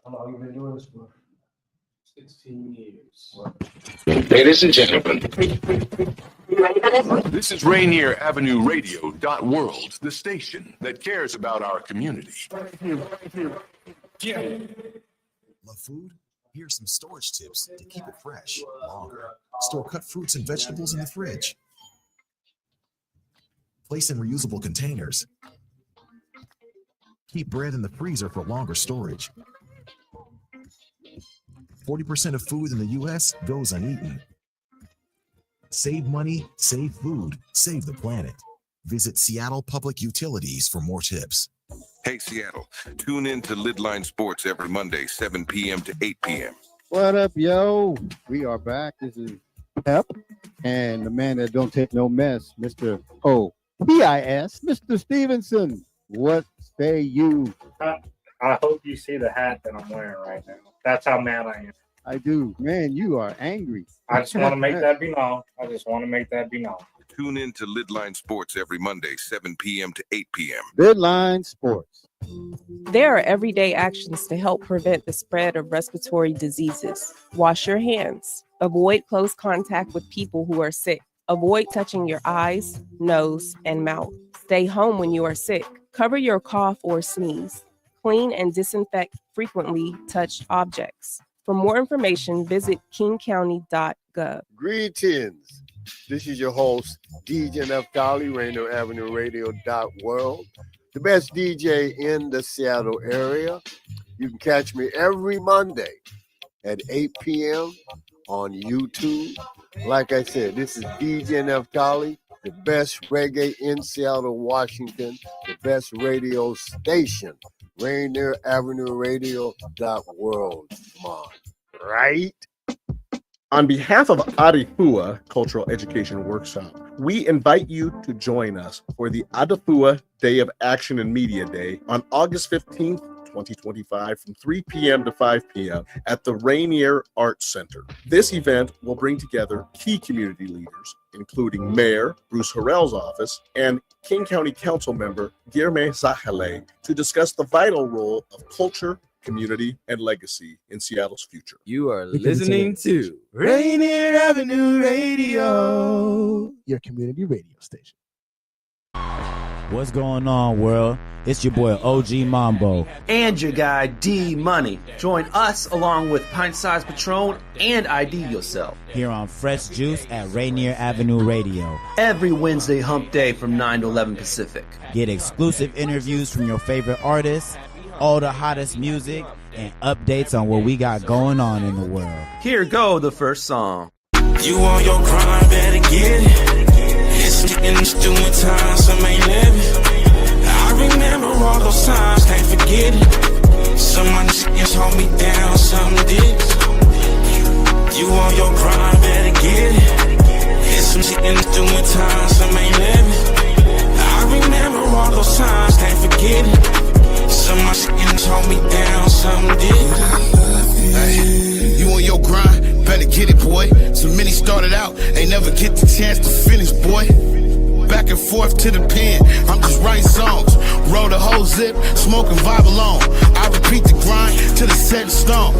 How long you been doing this for? 16 years. Ladies and gentlemen, this is Rainier Avenue Radio.world, the station that cares about our community. Yeah. Love food? Here are some storage tips to keep it fresh longer. Store cut fruits and vegetables in the fridge. Place in reusable containers. Keep bread in the freezer for longer storage. 40% of food in the U.S. goes uneaten. Save money, save food, save the planet. Visit Seattle Public Utilities for more tips. Hey, Seattle, tune in to Lidline Sports every Monday, 7 p.m. to 8 p.m. What up, yo? We are back. This is Pep and the man that don't take no mess, Mr. O-P-I-S, Mr. Stevenson. What say you? I hope you see the hat that I'm wearing right now. That's how mad I am. I do. Man, you are angry. I just want to make that be known. Tune Lidline Sports. There are everyday actions to help prevent the spread of respiratory diseases. Wash your hands. Avoid close contact with people who are sick. Avoid touching your eyes, nose, and mouth. Stay home when you are sick. Cover your cough or sneeze. Clean and disinfect frequently touched objects. For more information, visit kingcounty.gov. Greetings. This is your host, DJ Neftali, Rainier Avenue Radio.world, the best DJ in the Seattle area. You can catch me every Monday at 8 p.m. on YouTube. Like I said, this is DJ Neftali, the best reggae in Seattle, Washington, the best radio station, Rainier Avenue Radio.world. Come on, right? On behalf of Arifua Cultural Education Workshop, we invite you to join us for the Arifua Day of Action and Media Day on August 15th, 2025 from 3 p.m. to 5 p.m. at the Rainier Arts Center. This event will bring together key community leaders, including Mayor Bruce Harrell's office and King County Council member Guilherme Zahale, to discuss the vital role of culture, community, and legacy in Seattle's future. You are listening to Rainier Avenue Radio, your community radio station. What's going on, world? It's your boy OG Mambo and your guy D Money. Join us along with Pint Size Patron and ID Yourself here on Fresh Juice at Rainier Avenue Radio every Wednesday hump day from 9 to 11 Pacific. Get exclusive interviews from your favorite artists, all the hottest music, and updates on what we got going on in the world. Here go the first song. You on your grind, better get it. It's doing time, some ain't living. I remember all those times, can't forget it. Some niggas hold me down, some did. You on your grind, better get it. It's some niggas doing time, some ain't living. I remember all those times, can't forget it. Some niggas hold me down, some did. Hey, you on your grind, better get it, boy. So many started out, they never get the chance to finish, boy. Back and forth to the pen, I'm just writing songs. Roll the whole zip, smoke and vibe alone. I repeat the grind till it's set in stone.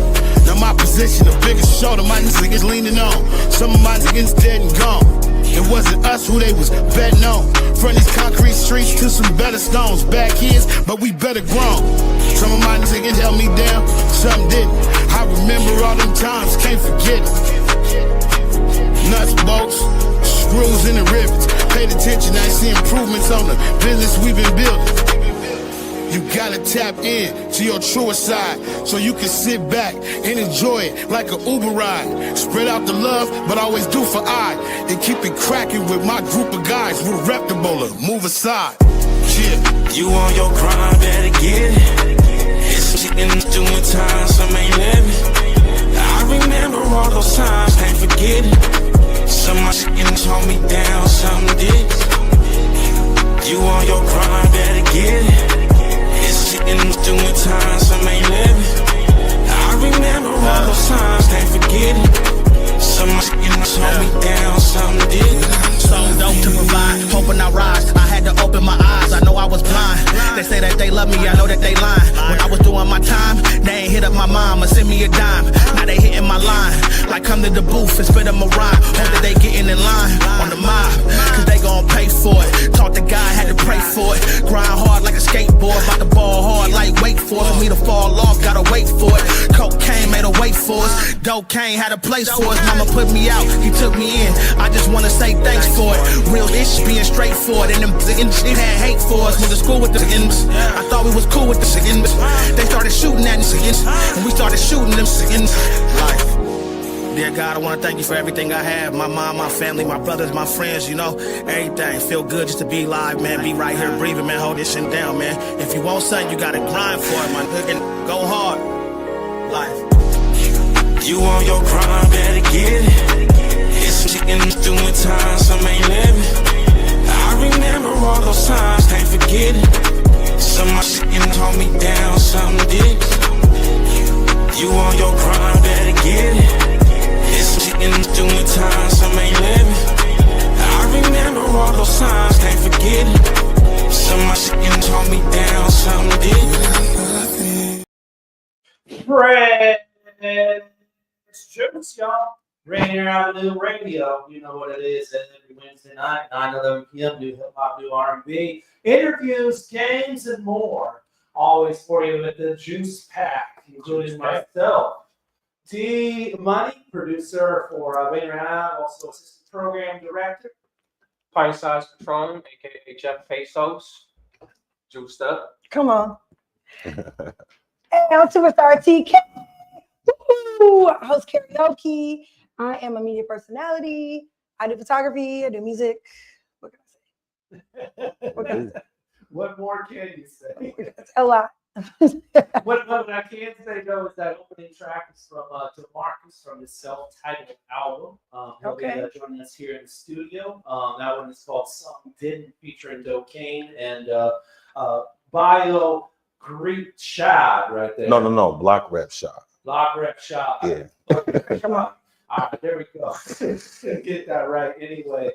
Now my position, the biggest shoulder, my niggas leaning on. Some of my niggas dead and gone. It wasn't us who they was betting on. From these concrete streets to some better stones. Bad kids, but we better grown. Some of my niggas held me down, some didn't. I remember all them times, can't forget it. Nuts, bolts, screws in the rivets. Paid attention, I see improvements on the business we've been building. You gotta tap in to your truest side so you can sit back and enjoy it like an Uber ride. Spread out the love, but always do for I. And keep it cracking with my group of guys. We're reputable, move aside. Yeah. You on your grind, better get it. It's niggas doing time, some ain't living. I remember all those times, can't forget it. Some niggas hold me down, some did. You on your grind, better get it. It's niggas doing time, some ain't living. I remember all those times, can't forget it. Some niggas hold me down, some did. So dope to provide, hoping I rise. I had to open my eyes, I know I was blind. They say that they love me, I know that they lying. When I was doing my time, they ain't hit up my my mama send me a dime. Now they hitting my line. Like come to the booth and spit them a rhyme. Hope that they getting in line on the mob. Cause they gon' pay for it. Talk to God, had to pray for it. Grind hard like a skateboard. About to ball hard like wait for it. For me to fall off, gotta wait for it. Cocaine made a wait for us. Cocaine had a place for us. Mama put me out, he took me in. I just wanna say thanks for it. Real ish being straightforward. And them shit had hate for us. Went to school with the ins. I thought we was cool with the ins. They started shooting at us and we started shooting them ins. Life. Dear God, I want to thank you for everything I have. My mom, my family, my brothers, my friends, you know, everything. Feel good just to be alive, man. Be right here breathing, man. Hold this shit down, man. If you want something, you got to grind for it, man. Go hard. Life. You on your grind, better get it. It's chickens doing time, some ain't living. I remember all those times, can't forget it. Some of my chickens hold me down, some did. You on your grind, better get it. Chickens doing time, some ain't living. I remember all those times, can't forget it. Some of my chickens hold me down, some did. Fresh Juice, y'all. Rainier Avenue Radio. You know what it is. Every Wednesday night, 9-11 p.m. New hip hop, new R&B, interviews, games, and more. Always for you with the Juice Pack, including myself. D-Money, producer for Rainier Ave, also assistant program director. Pint Size Patron, aka Jeff Pesos, juiced up. Come on. Hey, I'm Superstar TK. Woo! I host karaoke. I am a media personality. I do photography. I do music. What can I say? What more can you say? A lot. what I can say though is that opening track is from Demarkus from his self-titled album. He'll be joining us here in the studio. That one is called Something Didn't, featuring Cocaine and Bio Greek Shad right there. No, Block Rep Shop. Block Rep Shop. Yeah. Come on. All right, there we go. Get that right anyway.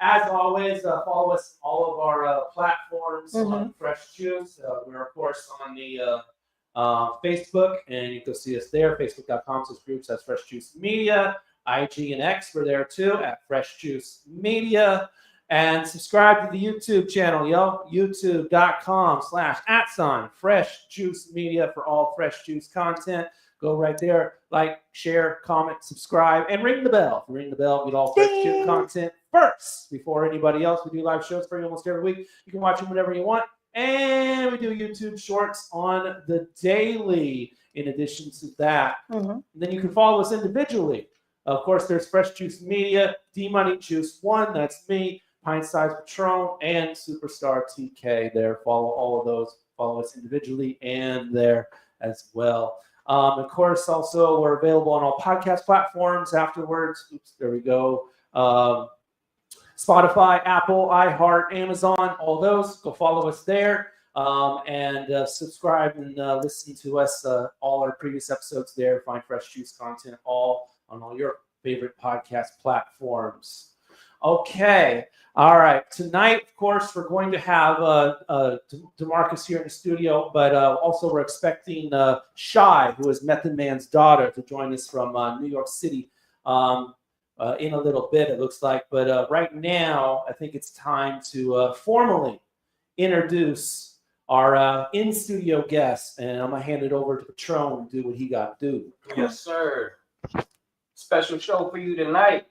As always, follow us all of our platforms on Fresh Juice. We're, of course, on the Facebook, and you can see us there, facebook.com/groups. That's Fresh Juice Media. IG and X, we're there too, at Fresh Juice Media. And subscribe to the YouTube channel, yo. youtube.com/@Fresh Juice Media for all Fresh Juice content. Go right there, like, share, comment, subscribe, and ring the bell. Ring the bell, get all Fresh Juice content first before anybody else. We do live shows for you almost every week. You can watch them whenever you want. And we do YouTube shorts on the daily in addition to that. And then you can follow us individually. Of course, there's Fresh Juice Media, D-Money Juice 1, that's me, Pint Size Patron, and Superstar TK there. Follow all of those. Follow us individually and there as well. Of course, also, we're available on all podcast platforms afterwards. Oops, there we go. Spotify, Apple, iHeart, Amazon, all those. Go follow us there and subscribe and listen to us, all our previous episodes there. Find Fresh Juice content all on all your favorite podcast platforms. Okay. All right. Tonight, of course, we're going to have Demarkus here in the studio, but also we're expecting Shy, who is Method Man's daughter, to join us from New York City in a little bit, it looks like. But right now, I think it's time to formally introduce our in-studio guest, and I'm going to hand it over to Patron to do what he got to do. Yes, sir. Special show for you tonight.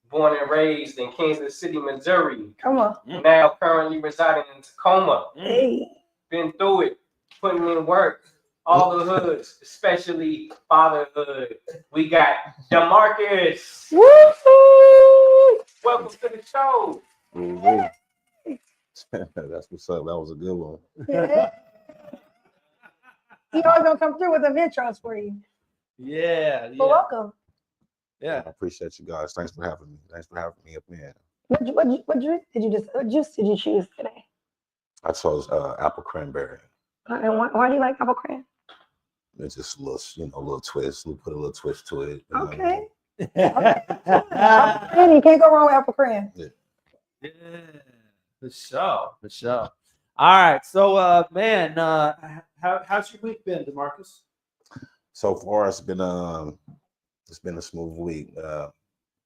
Born and raised in Kansas City, Missouri. Come on. Now currently residing in Tacoma. Hey. Been through it, putting in work. All the hoods, especially fatherhood. We got Demarkus. Woo! Welcome to the show. That's what's up. That was a good one. Yeah. He always gonna come through with the intros for you. Yeah. Well, welcome. Yeah. I appreciate you guys. Thanks for having me. Thanks for having me up here. What juice did you choose today? I chose apple cranberry. And why do you like apple cran? It's just a little, a little twist. We put a little twist to it. Okay. And you can't go wrong with apple cran. Yeah. Yeah. For sure. All right. So, man, how's your week been, Demarkus? So far, it's been a smooth week.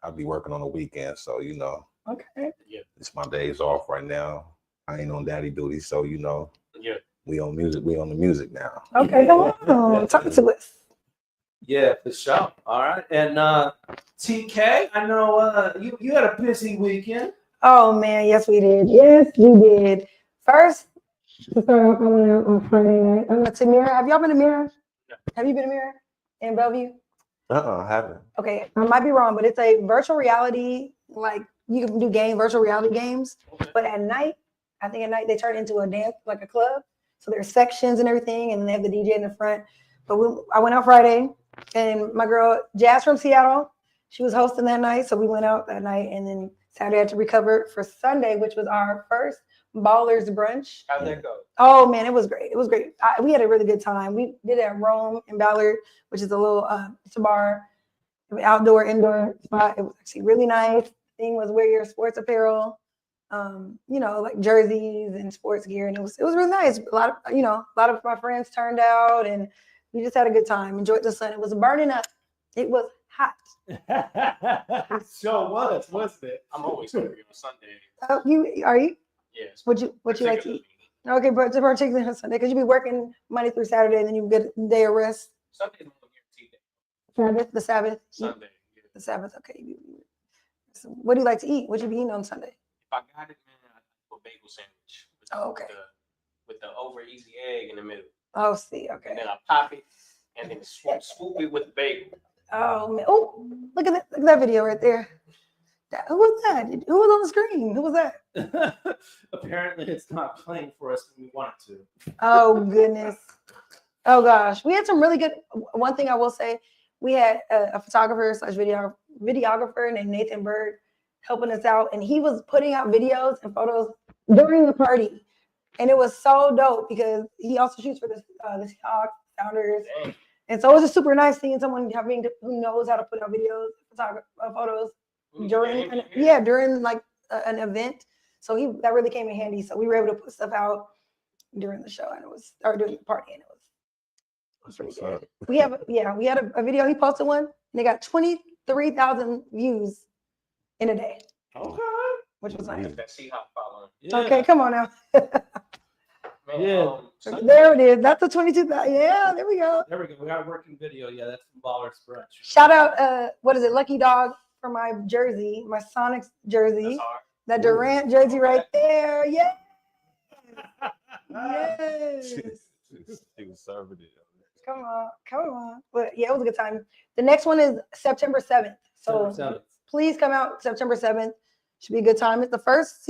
I'll be working on the weekend, so Okay. it's my days off right now. I ain't on daddy duty, so Yeah. we on music. We on the music now. Okay, come on. Talk to us. Yeah, for sure. All right. And TK, I know you had a busy weekend. Oh man, yes we did. Yes, we did. First, to start off, I went out on Friday night. I went to Mirror. Have y'all been to Mirror? Have you been to Mirror in Bellevue? I haven't. Okay, I might be wrong, but it's a virtual reality, like you can do virtual reality games. But at night, I think at night they turn it into a dance, like a club. So there's sections and everything, and they have the DJ in the front. But I went out Friday, and my girl Jazz from Seattle, she was hosting that night, so we went out that night, and then Saturday I had to recover for Sunday, which was our first Ballers brunch. How'd that go? Oh man, it was great. It was great. We had a really good time. We did it at Rome in Ballard, which is a little it's a bar, outdoor, indoor spot. It was actually really nice. The thing was wear your sports apparel, like jerseys and sports gear, and it was really nice. A lot of my friends turned out, and we just had a good time. Enjoyed the sun. It was burning up. It was hot. It sure was, wasn't it? I'm always hungry on Sunday. Oh, are you? Yes. What you like to eat? Okay, but particularly on Sunday, because you be working Monday through Saturday, and then you get a day of rest. Sunday's my guaranteed day. The Sabbath. Sunday. Yeah. The Sabbath. Okay. So what do you like to eat? What you be eating on Sunday? If I got it, man, I do a bagel sandwich. With the over easy egg in the middle. Oh, see, okay. And then I pop it, and then swoop it with the bagel. Oh man! Oh, look at that video right there. Who was that? Who was on the screen? Who was that? Apparently, it's not playing for us when we want it to. Oh goodness! Oh gosh, we had some really good. One thing I will say, we had a photographer / videographer named Nathan Bird helping us out, and he was putting out videos and photos during the party, and it was so dope because he also shoots for the Seahawks, Sounders. Dang. And so it was just super nice seeing someone who knows how to put out videos, photos during like an event. So that really came in handy. So we were able to put stuff out during the show, and during the party, and it was pretty good. We had a video. He posted one, and they got 23,000 views in a day. Okay, which was nice. That Seahawk following. Yeah. Okay, come on now. Man, Yeah. There it is. That's the 22,000. Yeah, there we go. There we go. We got a working video. Yeah, that's from Ballers Brunch. Shout out, what is it, Lucky Dog for my jersey, my Sonics jersey. That Durant jersey right there. Yeah. Yes. He was serving it. Come on. But yeah, it was a good time. The next one is September 7th. So please come out September 7th. Should be a good time. It's the first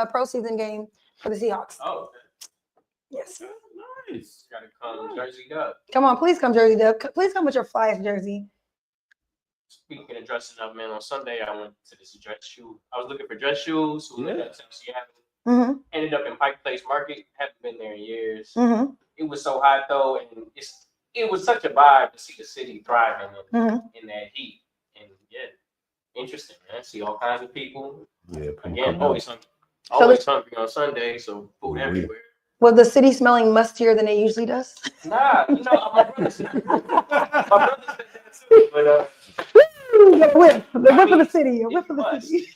pro season game for the Seahawks. Oh, okay. Yes. Nice. Gotta come Jersey Dub. Come on, please come Jersey Dub. Please come with your flyest jersey. Speaking of dressing up, man, on Sunday I went to this dress shoe. I was looking for dress shoes. So in Seattle. Ended up in Pike Place Market. Haven't been there in years. It was so hot though, and it was such a vibe to see the city thriving in that heat. And yeah, interesting, man. See all kinds of people. Yeah. Again, always hungry on Sunday, so food everywhere. Was the city smelling mustier than it usually does? Nah, my brother said that too, but the whip of the city. A whip of the city.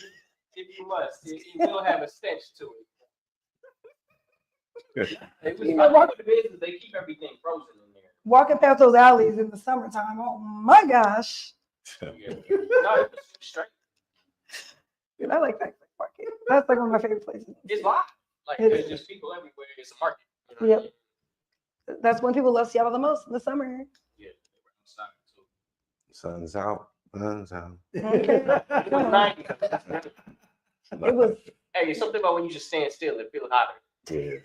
If you must, it will have a stench to it. They keep everything frozen in there. Walking past those alleys in the summertime. Oh my gosh. No, it was straight. Dude, I like that market. That's like one of my favorite places. It's live. Like there's just people everywhere. It's a market. You know what I mean? That's when people love Seattle the most, in the summer. Yeah, they were outside too. Sun's out. Sun's out. Okay. It was 90. It was. Hey, it's something about when you just stand still, it feels hotter. Yeah.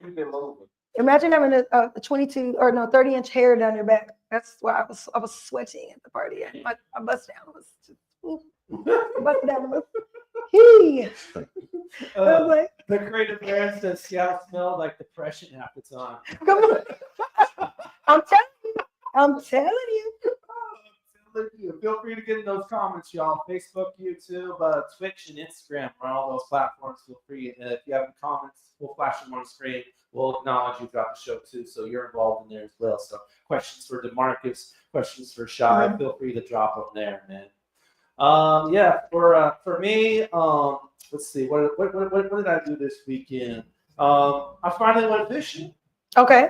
You've been moving. Imagine having a 30-inch hair down your back. That's why I was sweating at the party. My bust down was just bust down. I was like, the creative man says Seattle smelled like depression half the time. Come on. I'm telling you. It feel free to get in those comments, y'all. Facebook, YouTube, Twitch, and Instagram on all those platforms. Feel free. If you have any comments, we'll flash them on the screen. We'll acknowledge you throughout the show too, so you're involved in there as well. So questions for Demarkus, questions for Shy, feel free to drop them there, man. For me, let's see, what did I do this weekend? I finally went fishing. Okay.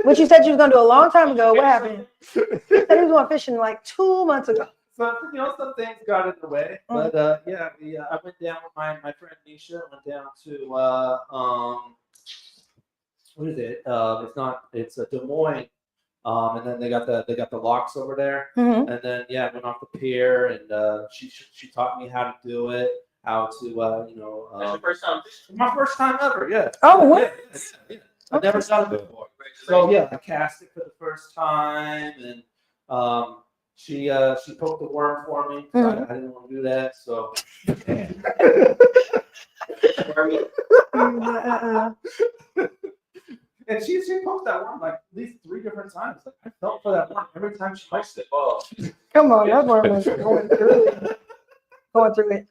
Which you said you was gonna do a long time ago. What happened? You said you was going fishing like 2 months ago. So some things got in the way, but I went down with my friend Nisha. Went down to what is it? It's a Des Moines. And then they got the locks over there, and then I went off the pier, and she taught me how to do it, how to That's your first time fishing? my first time ever, yeah. Oh, what? Yeah. I've never done it before, so I cast it for the first time, and she poked the worm for me. So I didn't want to do that, so. And she poked that worm like at least 3 different times. Like I felt for that worm every time she poked it. Oh. Come on, that worm was going through it. Going through it.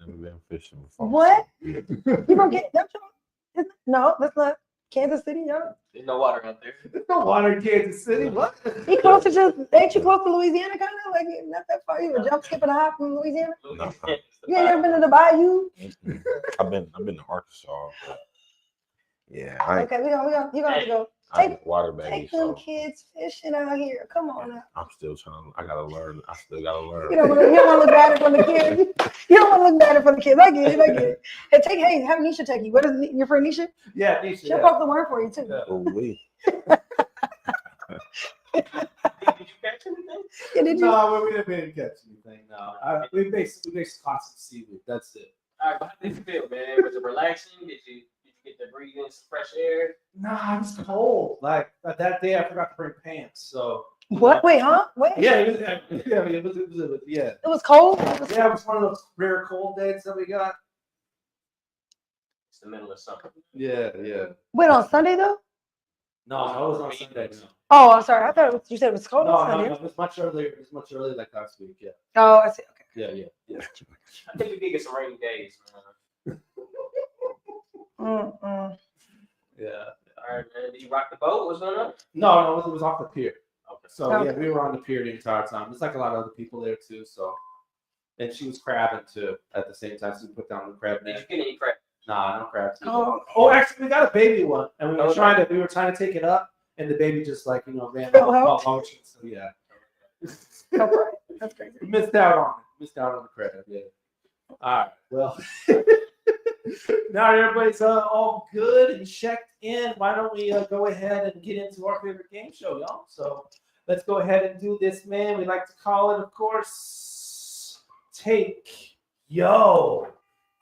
Never been fishing before. What? You gonna get that? No, that's not Kansas City, y'all. There's no water out there. There's no water in Kansas City. What? Ain't you close to Louisiana, kind of? Like not that far. You a jump, skip, and a hop from Louisiana? No. You ain't never been to the bayou? I've been to Arkansas. But yeah. Okay, you gonna have to go. Take water baby. Take them kids fishing out here. Come on now. I'm still trying. I gotta learn. I still gotta learn. You don't want to look bad in front of the kids. You don't want to look bad in front of the kids. I get it. Hey, have Nisha take you. What is your friend Nisha? Yeah, Nisha. She'll poke the worm for you too. Yeah. Oh, we. Did you catch anything? Yeah, did you? No, we didn't catch anything. No, we basically caught some seaweed. That's it. All right, how did you feel, man? Was it relaxing? Did you get to breathe in some fresh air? Nah, it was cold. Like that day, I forgot to bring pants. So what? Wait, huh? Wait. Yeah, it was. Yeah. It was cold. Yeah, it was one of those rare cold days that we got. It's the middle of summer. Yeah. Wait, on Sunday though? No, it was on Sunday. No. Oh, I'm sorry. I thought you said it was cold on Sunday. No, it was much earlier. It was much earlier, like last week. Yeah. Oh, I see. Okay. Yeah. I think we did get some rainy days, man. Yeah. All right, man. Did you rock the boat? What's going on? No, it was off the pier. Okay. So we were on the pier the entire time. There's like a lot of other people there too. So, and she was crabbing too at the same time. So we put down the crab net. Did you get any crab? Nah, no crabs. Oh, Actually, we got a baby one, and we were trying to take it up, and the baby just ran off. So yeah. That's crazy. We missed out on the crab. Yeah. All right. Well. Now everybody's all good and checked in. Why don't we go ahead and get into our favorite game show, y'all? So let's go ahead and do this, man. We like to call it, of course, Take Yo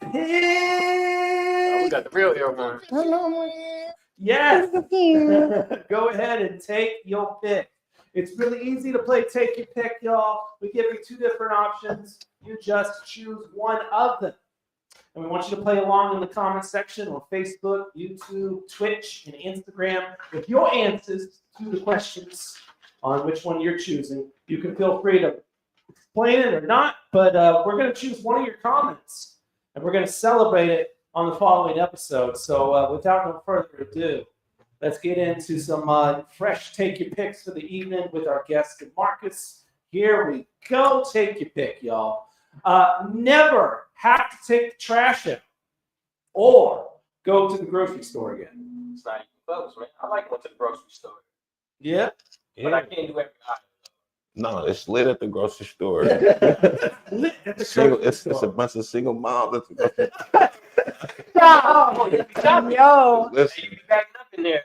Pick. Oh, we got the real hero one. Yes. Go ahead and take your pick. It's really easy to play Take Your Pick, y'all. We give you 2 different options. You just choose one of them. And we want you to play along in the comment section on Facebook, YouTube, Twitch, and Instagram with your answers to the questions on which one you're choosing. You can feel free to explain it or not, but we're going to choose one of your comments, and we're going to celebrate it on the following episode. So without no further ado, let's get into some fresh Take Your Picks for the evening with our guest, Demarkus. Here we go. Take your pick, y'all. Never have to take the trash out or go to the grocery store again. It's not even close, man. I like going to the grocery store. Yeah. But I can't do every item. No, it's lit at the grocery store. It's a bunch of single moms at the grocery store. Yo. Listen, You be backing up in there.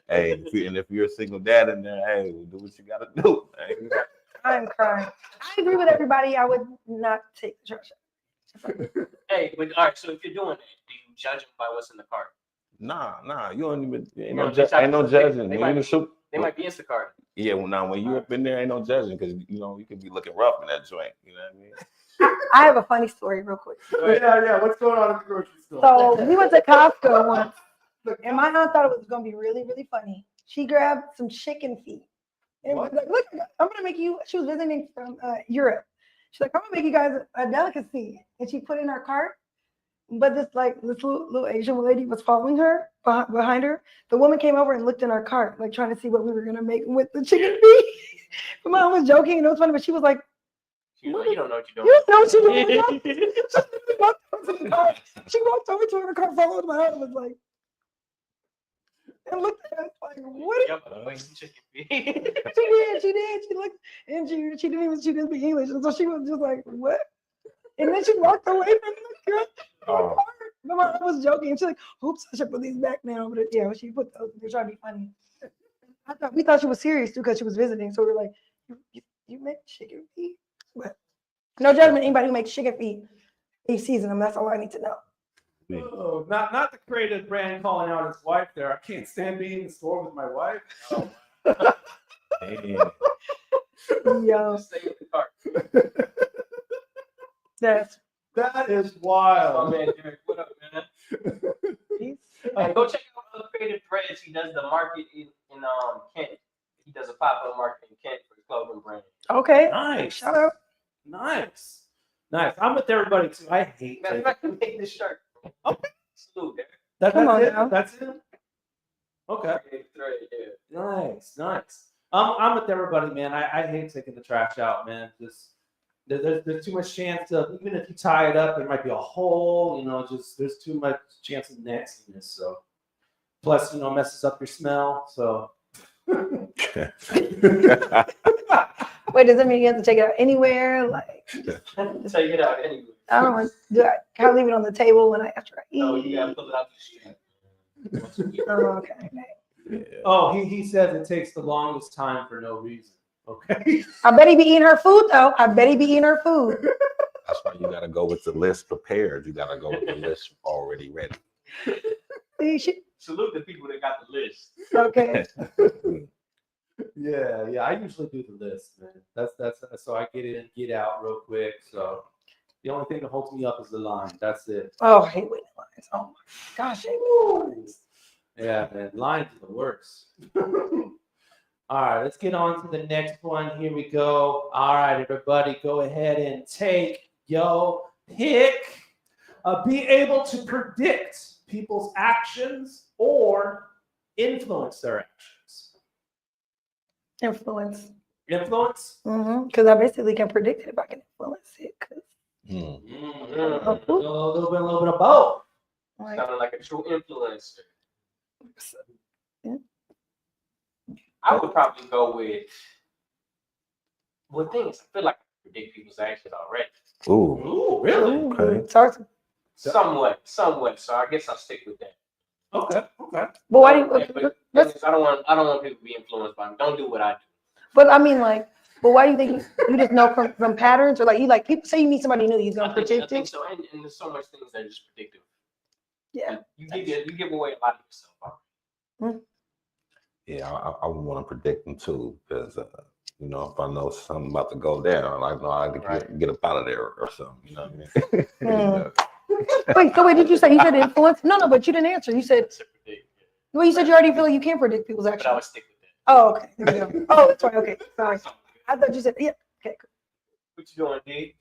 hey, if you're a single dad in there, hey, do what you gotta do. Hey. I'm crying. I agree with everybody. I would not take the trash out. Hey, but all right. So if you're doing that, do you judge them by what's in the cart? Nah, you don't even ain't No, no judging. They When might be Instacart. Yeah, well, now when you up in there, ain't no judging because you can be looking rough in that joint. You know what I mean? I have a funny story real quick. Yeah. What's going on at the grocery store? So we went to Costco once, and my aunt thought it was going to be really, really funny. She grabbed some chicken feet And was like, look, I'm gonna make you. She was visiting from Europe. She's like, I'm gonna make you guys a delicacy, and she put in her cart. But this little Asian lady was following her behind her. The woman came over and looked in our cart, like trying to see what we were gonna make with the chicken feet. My mom was joking and it was funny, but she was like, You don't know what you're doing. "You know what you're doing." She walked over to her car, followed my head, and was like, and looked at us like, "What?" Chicken feet. She did. She looked, and she didn't speak English, and so she was just like, "What?" And then she walked away from the girl. Oh. My mom was joking. She's like, "Oops, I should put these back now." But yeah, she put those. They're trying to be funny. We thought she was serious too because she was visiting. So we were like, "You make chicken feet?" But no judgment. Anybody who makes chicken feet, he season them. That's all I need to know. Oh, not the creative brand calling out his wife there. I can't stand being in the store with my wife. Oh. Yo. Stay with the cart. That is wild. Oh, man, Derek, what up, man? Hey, go check out other creative threads. He does the market in Kent. He does a pop-up market in Kent for his clothing brand. Okay. Nice. Shout out. Nice. I'm with everybody too. I hate Man, if I can make this shirt. Okay. Salute, Derek. That's it. Now. That's it. Okay. Nice. I'm with everybody, man. I hate taking the trash out, man. Just there's too much chance of, even if you tie it up, there might be a hole. Just there's too much chance of nastiness. So plus, messes up your smell. So. Wait, does that mean you have to take it out anywhere? Like, Take it out anywhere. I don't want to do it. Can I leave it on the table after I eat? No, you gotta pull it out the street. Oh, okay. Yeah. Oh, he says it takes the longest time for no reason. Okay. I bet he be eating her food though. I bet he be eating her food. That's why you gotta go with the list prepared. You gotta go with the list already ready. Salute the people that got the list. Okay. Yeah. I usually do the list, man. That's so I get in and get out real quick. So the only thing that holds me up is the line. That's it. Oh, I hate waiting lines. Oh my gosh, I hate waiting lines. Yeah, man. Lines are the worst. All right, let's get on to the next one. Here we go. All right, everybody, go ahead and take your pick. Be able to predict people's actions or influence their actions. Influence. Influence? Because I basically can predict it if I can influence it. A little bit of both. Sounding like a true influencer. Yeah. I would probably go with. Well, things I feel like I can predict people's actions already. Ooh, really? Okay. Somewhat. So I guess I'll stick with that. Okay. But why do you? I don't want people to be influenced by me. Don't do what I do. But I mean, but why do you think you just know from patterns, or like people say you meet somebody new, you're gonna predict I think it? so, and there's so much things that are just predictive. Yeah. You give away a lot of yourself. Yeah, I would want to predict them too, because if I know something about to go down, I know I can get up out of there or something. You know what I mean? Wait, so did you say you said influence? No, but you didn't answer. You said well, you said you already feel like you can't predict people's actions. But I would stick with that. Oh, okay. There we go. Oh, that's right. Okay, sorry. I thought you said yeah. Okay. What you doing, D?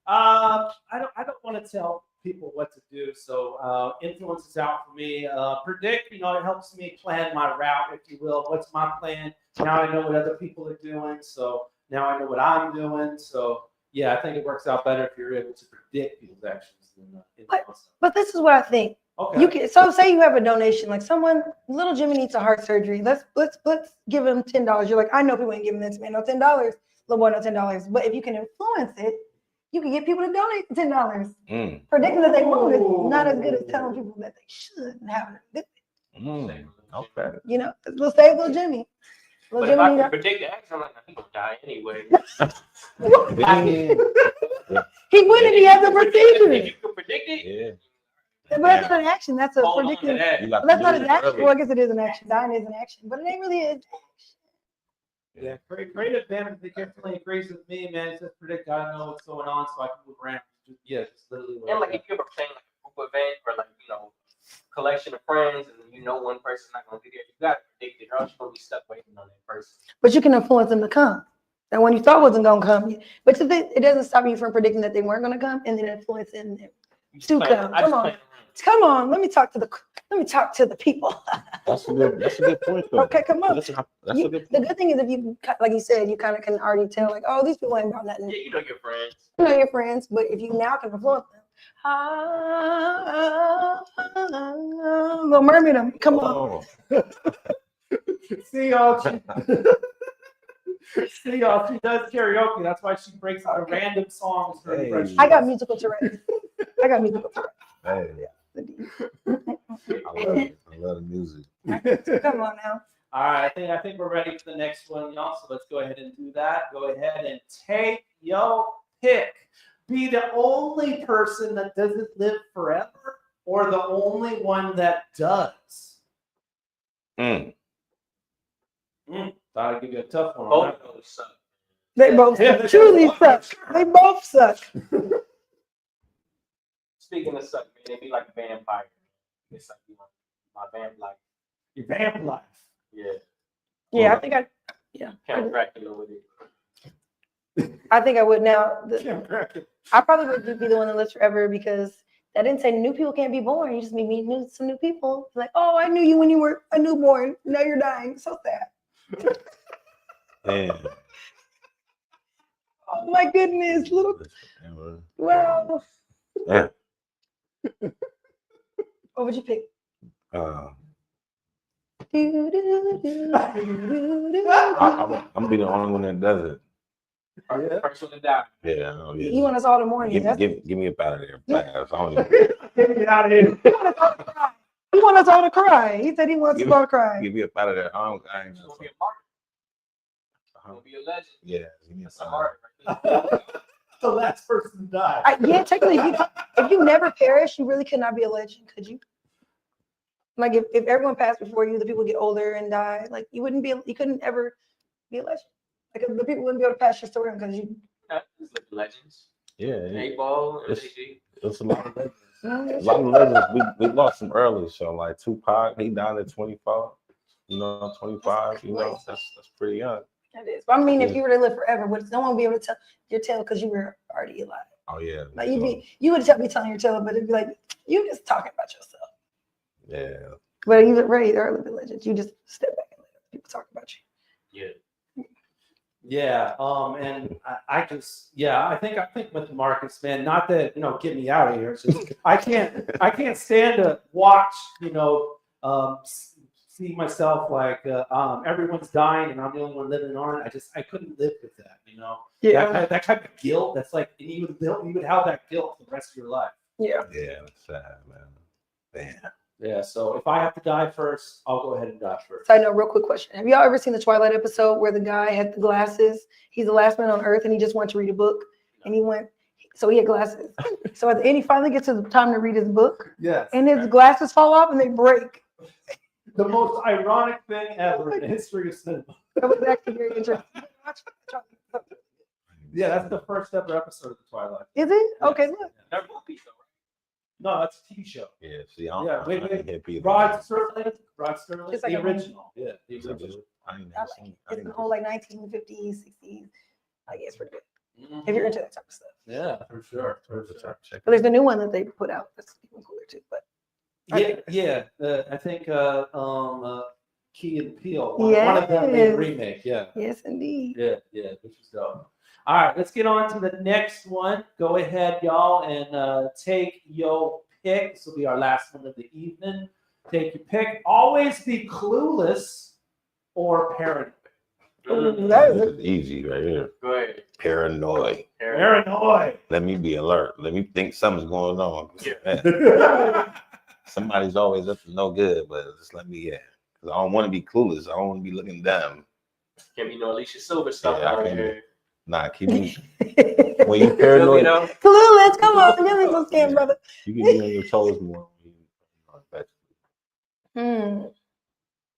I don't want to tell people what to do. So influence is out for me. Predict, it helps me plan my route, if you will. What's my plan? Now I know what other people are doing. So now I know what I'm doing. So yeah, I think it works out better if you're able to predict people's actions than influence. But this is what I think. Okay. You can say you have a donation, like little Jimmy needs a heart surgery. Let's give him $10. You're like, I know people ain't giving this man no $10. Little boy, no $10. But if you can influence it, you can get people to donate $10. Predicting that they won't is not as good as telling people that they should and having it. Okay. We'll save little Jimmy. But if I can predict the action, I'm like, he's gonna die anyway. He wouldn't if he had the procedure. If you can predict it, yeah. But that's not an action. That's a predicting. that. That's not an action. Well, I guess it is an action. Dying is an action, but it ain't really an action. Yeah, creative damage. They definitely agrees with me, man. It says predict. I know what's going on, so I can move around. Just literally. And like if you're playing like a group event or like collection of friends, and one person's not gonna be there, you gotta predict it, or else you're gonna be stuck waiting on that person. But you can influence them to come. And when you thought wasn't gonna come, but it doesn't stop you from predicting that they weren't gonna come and then influencing them to come. Come on. Let me talk to the people. That's a good point though. Okay, come on. That's a good The good thing is if you, like you said, you kind of can already tell, like, oh, these people ain't about nothing. Yeah, you know your friends. You know your friends, but if you now can influence them, Little Mermaid, them. Come on. See y'all. See y'all. She does karaoke. That's why she breaks out random songs. I got musical Tourette's. Hey. I love the music. Come on now. All right, I think we're ready for the next one, y'all. So let's go ahead and do that. Go ahead and take your pick. Be the only person that doesn't live forever, or the only one that does. Thought I'd give you a tough one. Both of those suck. They both suck. Truly suck. They both suck. Speaking of suck, man, they be like a vampire. It's like, you know, my vamp life. Your vamp life. Yeah. Yeah, I think Count Dracula with it. I think I would now. I probably would be the one that lives forever because that didn't say new people can't be born. You just made me meet some new people. Like, oh, I knew you when you were a newborn. Now you're dying. So sad. Yeah. Oh my goodness, little. Wow. Yeah. What would you pick? I'm be the only one that does it. First one to die. Yeah. You want us all to mourn you. Give me up out of there. Fast. I don't even... Get out of here. He want us all to cry. He said he wants us all to cry. Give me up out of there. I ain't Gonna be a martyr. Gonna be a legend. Yeah. Give me a martyr. The last person to die. Yeah, technically, if you never perish, you really could not be a legend, could you? Like if everyone passed before you, the people get older and die. Like you couldn't ever be a legend. Like the people wouldn't be able to pass your story on because you. Legends. Yeah. 8-Ball. It's a lot of legends. A lot of legends. We lost them early. So like Tupac, he died at 25. You know, 25. You know, that's pretty young. That is. But I mean, if you were to live forever, would no one would be able to tell your tale because you were already alive? Oh yeah. Like you would be telling your tale, but it'd be like you just talking about yourself. Yeah. But you already are living legends. You just step back and let people talk about you. Yeah. Yeah. And I think with Marcus, man, not that, get me out of here. It's just, I can't stand to watch, see myself like everyone's dying and I'm the only one living on. I couldn't live with that, Yeah. That type of guilt. That's like you would have that guilt for the rest of your life. Yeah. Yeah, that's sad, man. Damn. Yeah. So if I have to die first, I'll go ahead and die first. So I know, real quick question. Have y'all ever seen the Twilight episode where the guy had the glasses? He's the last man on earth and he just wanted to read a book. And he had glasses. So at the end, he finally gets to the time to read his book. Yes. And his glasses fall off and they break. The most ironic thing ever in the history of cinema. That was actually very interesting. Yeah, that's the first ever episode of the Twilight. Is it? Okay, look. They're movies though, right? No, that's a TV show. Yeah, see, I Yeah, wait. wait. Rod Sterling, It's like the a original. Yeah, the original. I ain't I never like seen it. It's the whole like 1950s, 60s. I guess pretty good. Mhm. If you're into that type of stuff. Yeah, for sure. But there's a new one that they put out that's even cooler too. But I think Key and Peele. One of them made a remake. Yeah. Yes, indeed. Yeah, which is dope. All right, let's get on to the next one. Go ahead, y'all, and take your pick. This will be our last one of the evening. Take your pick. Always be clueless or paranoid. That This is easy right here. Go ahead. Paranoid. Paranoid. Let me be alert. Let me think something's going on. Yeah. Somebody's always up to no good, but just let me, because I don't want to be clueless. I don't want to be looking dumb. Can't be no Alicia Silverstone Yeah, I out can't here. Nah, keep me. When you paranoid, Clueless, come on, give me some skin, brother. you can be on your toes more.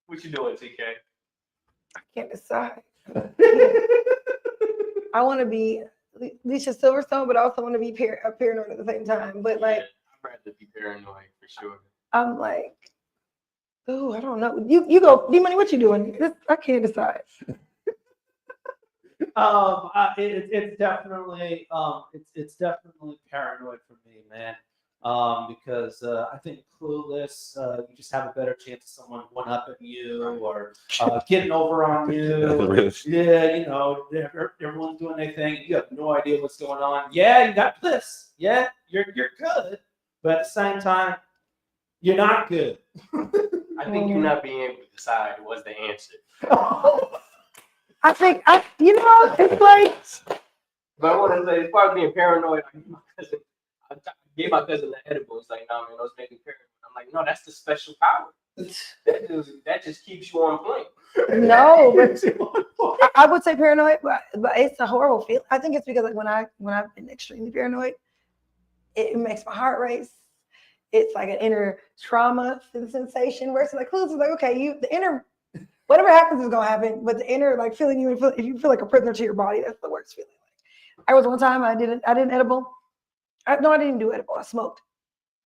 What you doing, TK? I can't decide. I want to be Alicia Silverstone, but I also want to be paranoid at the same time. But like, I'd rather be paranoid for sure. I'm like, Oh, I don't know. You go, D-Money, what you doing? I can't decide. It's definitely it's definitely paranoid for me, man. Because I think Clueless, you just have a better chance of someone one upping you or getting over on you. Yeah, you know, everyone's doing their thing. You have no idea what's going on. Yeah, you got bliss. Yeah, you're good, but at the same time, you're not good. I think you not being able to decide was the answer. I think it's like. But I want to say, as far as being paranoid, I gave my cousin the edible. It's like, no, man, those make me paranoid. I'm like, no, that's the special power. That just keeps you on point. No, but I would say paranoid, but it's a horrible feeling. I think it's because like when I've been extremely paranoid, it makes my heart race. It's like an inner trauma sensation where it's like, okay, the inner, whatever happens is gonna happen, but the inner like feeling if you feel like a prisoner to your body, that's the worst feeling. I was one time I did an edible. I didn't do edible. I smoked,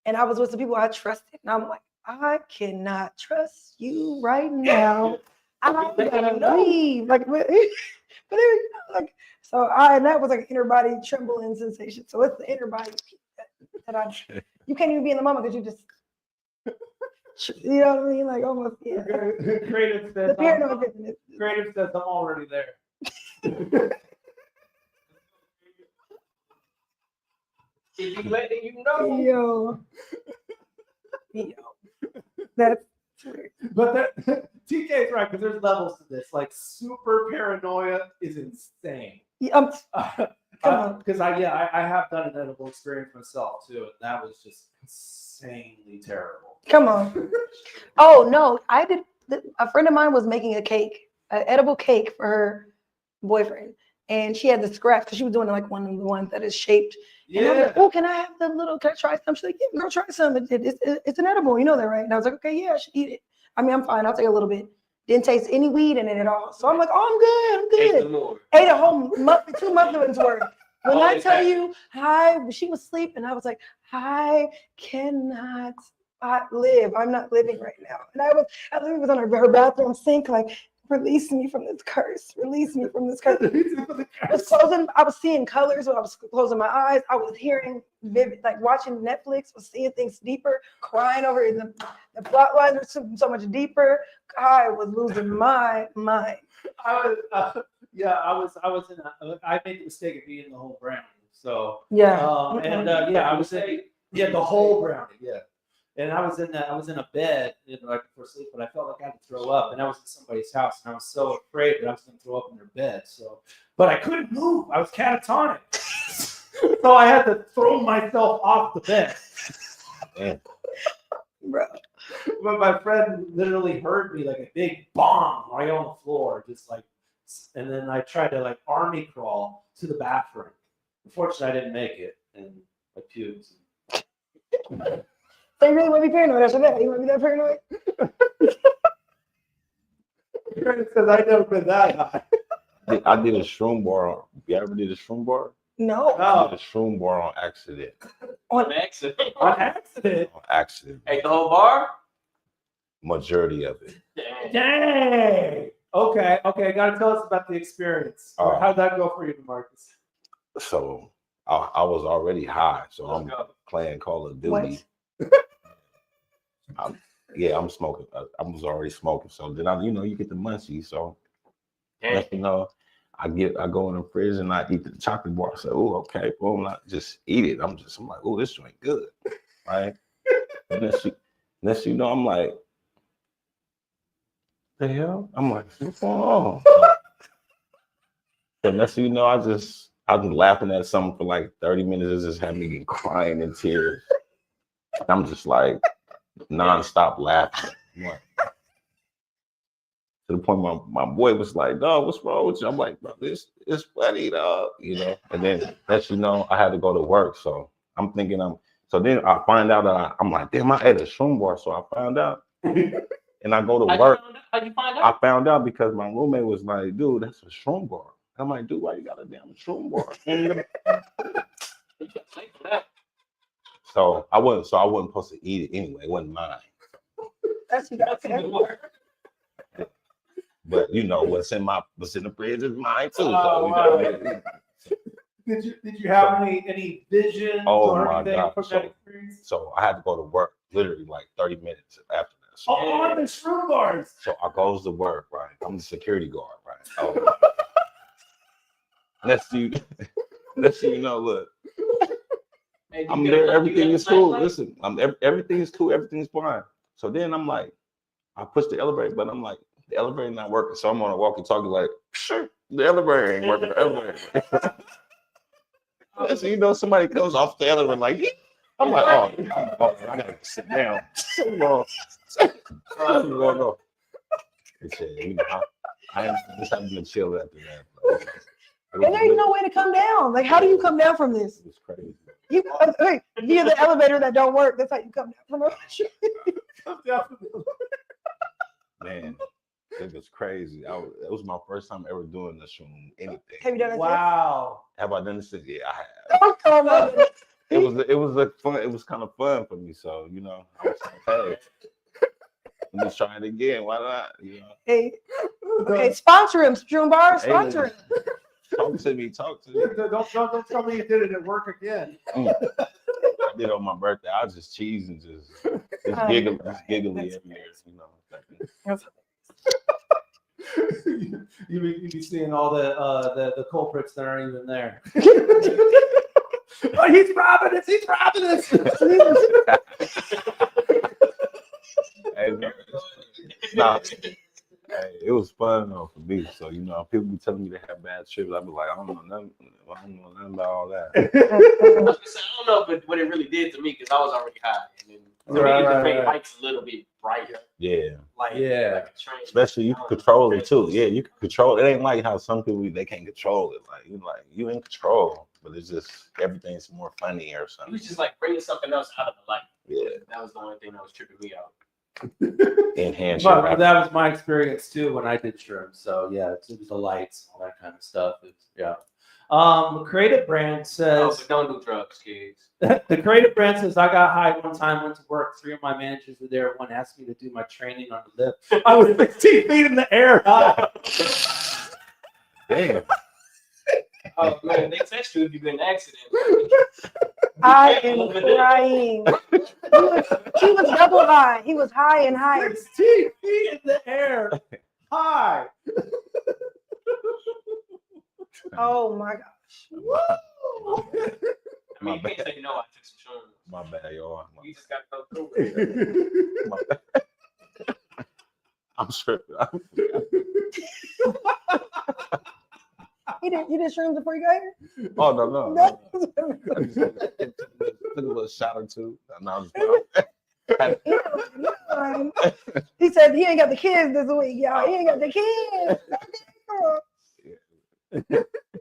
and I was with some people I trusted, and I'm like, I cannot trust you right now. I'm gonna leave. Like, but so and that was like an inner body trembling sensation. So it's the inner body that you can't even be in the moment because you just, you know what I mean? Like almost, yeah. Creative says, I'm already there. Is he letting you know? Yo. That's weird. But TK is right, because there's levels to this. Like, super paranoia is insane. Yeah, because I have done an edible experience myself too, and that was just insanely terrible. Come on. Oh no, I did. A friend of mine was making an edible cake for her boyfriend, and she had the scraps because she was doing like one of the ones that is shaped. And I was like, oh, can I try some? She's like, yeah, girl, try some. It's an edible, you know that, right? And I was like, okay, yeah, I should eat it. I mean, I'm fine. I'll take a little bit. Didn't taste any weed in it at all. So I'm like, oh, I'm good. Ate a whole muffin, 2 muffins worth. When I tell you, she was sleeping. I was like, I cannot live. I'm not living right now. And I was on her bathroom sink, like, release me from this curse. Release me from this curse. I was seeing colors when I was closing my eyes. I was hearing vivid, like watching Netflix, was seeing things deeper, crying over it. The plot lines were so much deeper. I was losing my mind. I made the mistake of eating the whole brownie. So yeah. I was the whole brownie. Yeah. And I was in a bed right before sleep, but I felt like I had to throw up. And I was in somebody's house, and I was so afraid that I was going to throw up in their bed. But I couldn't move. I was catatonic, so I had to throw myself off the bed. Man. Bro. But my friend literally heard me like a big bomb right on the floor, just like. And then I tried to like army crawl to the bathroom. Unfortunately, I didn't make it, and I puked. So you really want to be paranoid after that? You want to be that paranoid? Because I've never been that high. I did a shroom bar. You ever did a shroom bar? No. I did a shroom bar on accident. On accident? On accident? On accident. Ate the whole bar? Majority of it. Dang. Okay. Got to tell us about the experience. How'd that go for you, Demarkus? So I was already high, so I'm playing Call of Duty. I'm smoking. I was already smoking. So then you get the munchies. So I go in the fridge and I eat the chocolate bar. I say, oh, okay, boom, I just eat it. I'm like, oh, this joint good, right? And next you know, I'm like, the hell? I'm like, what's going on? So next you know, I've been laughing at something for like 30 minutes. It just had me crying in tears. I'm just like nonstop laughing. To the point my boy was like, dog, what's wrong with you? I'm like, bro, it's funny, dog. And then that's I had to go to work. So I'm thinking so then I find out that I'm like, damn, I ate a shroom bar. So I found out. And I go to work. How'd you find out? I found out because my roommate was like, dude, that's a shroom bar. I'm like, dude, why you got a damn shroom bar? So I wasn't supposed to eat it anyway. It wasn't mine. That's okay. But you know what's in the fridge is mine too. Oh, So wow. you know, Did you have any visions oh or my anything God. from that experience? So I had to go to work literally like 30 minutes after that. So, On the shroom bars. so I goes to work, right? I'm the security guard, right? Oh, let's see, you know, look. Hey, I'm there, everything is cool. Listen, everything is cool, everything's fine. So then I'm like, I push the elevator, but I'm like, the elevator not working. So I'm on a walkie-talkie like, sure, the elevator ain't working. The elevator ain't working. So you know, somebody comes off the elevator like, I'm like, oh, I gotta sit down. Go. He said, you know, I am just having to chill after that. And there's no way to come down. Like, how do you come down from this? It's crazy. You via the elevator that don't work. That's how you come down from it. Man, it was crazy. It was my first time ever doing this room, anything. Have you done it? Wow. Have I done this? Yeah, I have. Oh, come on. It was a fun. It was kind of fun for me. So you know, I was like, hey, let me try it again. Why not? You know. Hey, okay, sponsor him, Shroom Bar. Sponsor him. Talk to me. Don't tell me you did it at work again. I did on my birthday. I was just cheesing, just giggly everywhere. You know. You be seeing all the culprits that aren't even there. Oh, he's robbing us! He's robbing us! Hey, nah, hey, it was fun though for me. So you know, people be telling me they have bad trips. I be like, I don't know nothing about all that. I don't know, but what it really did to me, because I was already high, and then to me, it made lights a little bit brighter. Yeah. Like a train. Especially you can control it too. Yeah, you can control it. It ain't like how some people they can't control it. Like you in control, but it's just everything's more funny or It something. was just like bringing something else out of the light. Yeah. That was the only thing that was tripping me out. Enhance But that was my experience too when I did shrooms. So yeah, it was the lights, all that kind of stuff. Yeah. Creative Brand says, but don't do drugs, kids. The Creative Brand says, I got high one time, went to work. 3 of my managers were there. One asked me to do my training on the lift. I was 15 feet in the air. Damn. Oh man, they text you if you've been in an accident. I am crying. He was double high. He was high and high. 16 feet in the air. High. Oh my gosh. I mean, you can't say no. I took some shrooms. My bad, y'all. You just got to go through it. My bad. I'm tripping. You did shrooms before you got here? Oh no. I just took a little shot or two. No, He said he ain't got the kids this week, y'all. He ain't got the kids.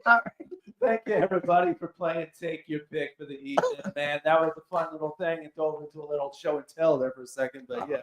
All right. Thank you, everybody, for playing Take Your Pick for the evening, man. That was a fun little thing. It dove into a little show and tell there for a second, but yeah.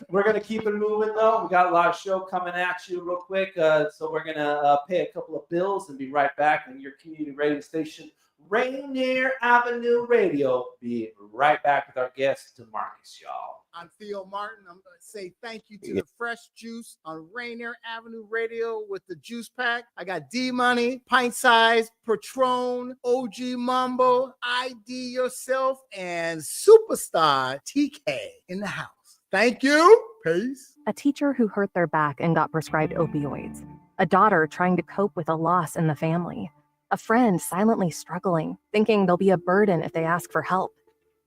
We're going to keep it moving, though. We got a lot of show coming at you real quick, so we're going to pay a couple of bills and be right back on your community radio station, Rainier Avenue Radio. Be right back with our guest, Demarkus, y'all. I'm Theo Martin. I'm going to say thank you to the Fresh Juice on Rainier Avenue Radio with the juice pack. I got D-Money, Pint Size, Patron, OG Mambo, ID Yourself, and Superstar TK in the house. Thank you. Peace. A teacher who hurt their back and got prescribed opioids. A daughter trying to cope with a loss in the family. A friend silently struggling, thinking they'll be a burden if they ask for help.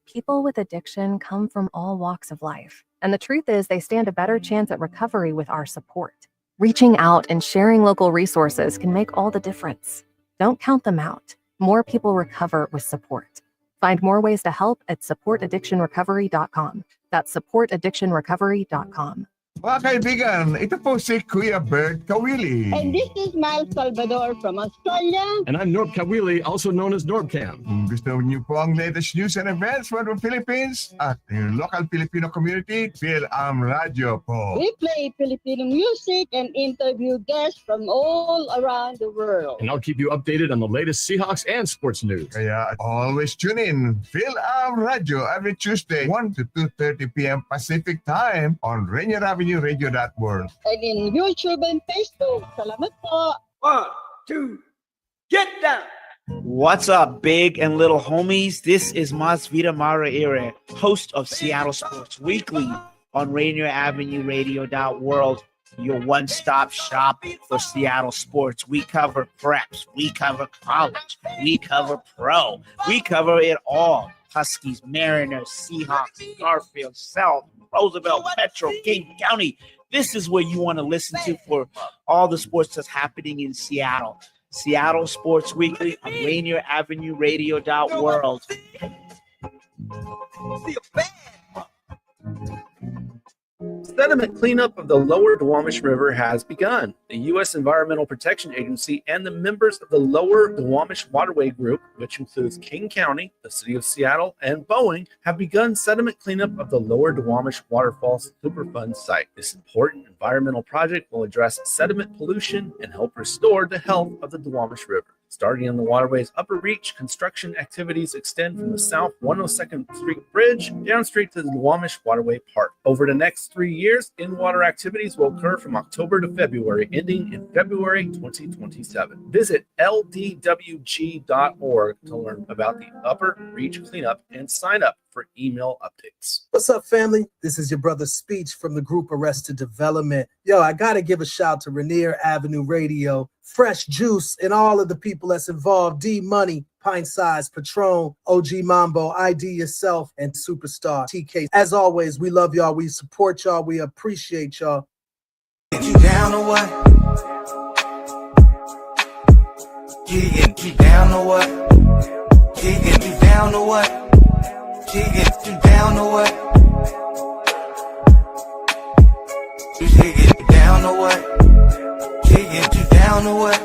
People with addiction come from all walks of life, and the truth is they stand a better chance at recovery with our support. Reaching out and sharing local resources can make all the difference. Don't count them out. More people recover with support. Find more ways to help at supportaddictionrecovery.com. That's supportaddictionrecovery.com. Mga kaibigan, ito po si Kuya Bert Kawili. And this is Miles Salvador from Australia. And I'm Norb Kawili, also known as Norbcam. Kung gusto niyo po ang latest news and events from the Philippines at yung local Filipino community, Phil Radio po. We play Filipino music and interview guests from all around the world. And I'll keep you updated on the latest Seahawks and sports news. Kaya always tune in, Phil Radio, every Tuesday, 1 to 2:30 p.m. Pacific Time on Rainier Avenue Radio.world. And in YouTube and Facebook. Salamat po. 1, 2, get down. What's up, big and little homies? This is Masvita Maraire, host of Seattle Sports Weekly on Rainier Avenue Radio.world, your one-stop shop for Seattle sports. We cover preps, we cover college, we cover pro, we cover it all. Huskies, Mariners, Seahawks, Garfield, South, Roosevelt, Petro, King County. This is where you want to listen to for all the sports that's happening in Seattle. Seattle Sports Weekly on Rainier Avenue Radio.world. Sediment cleanup of the lower Duwamish River has begun. The U.S. Environmental Protection Agency and the members of the lower Duwamish Waterway Group, which includes King County, the City of Seattle, and Boeing, have begun sediment cleanup of the lower Duwamish Waterfalls Superfund site. This important environmental project will address sediment pollution and help restore the health of the Duwamish River. Starting on the waterway's upper reach, construction activities extend from the south 102nd Street Bridge down straight to the Duwamish Waterway Park. Over the next 3 years, in-water activities will occur from October to February, ending in February 2027. Visit ldwg.org to learn about the upper reach cleanup and sign up for email updates. What's up, family? This is your brother Speech from the group Arrested Development. Yo, I gotta give a shout to Rainier Avenue Radio, Fresh Juice, and all of the people that's involved. D Money, Pint Size, Patron, OG Mambo, ID Yourself, and Superstar TK. As always, we love y'all. We support y'all. We appreciate y'all. You down or what? You down or what? You down or what? You down or what? You down or what? You down or what?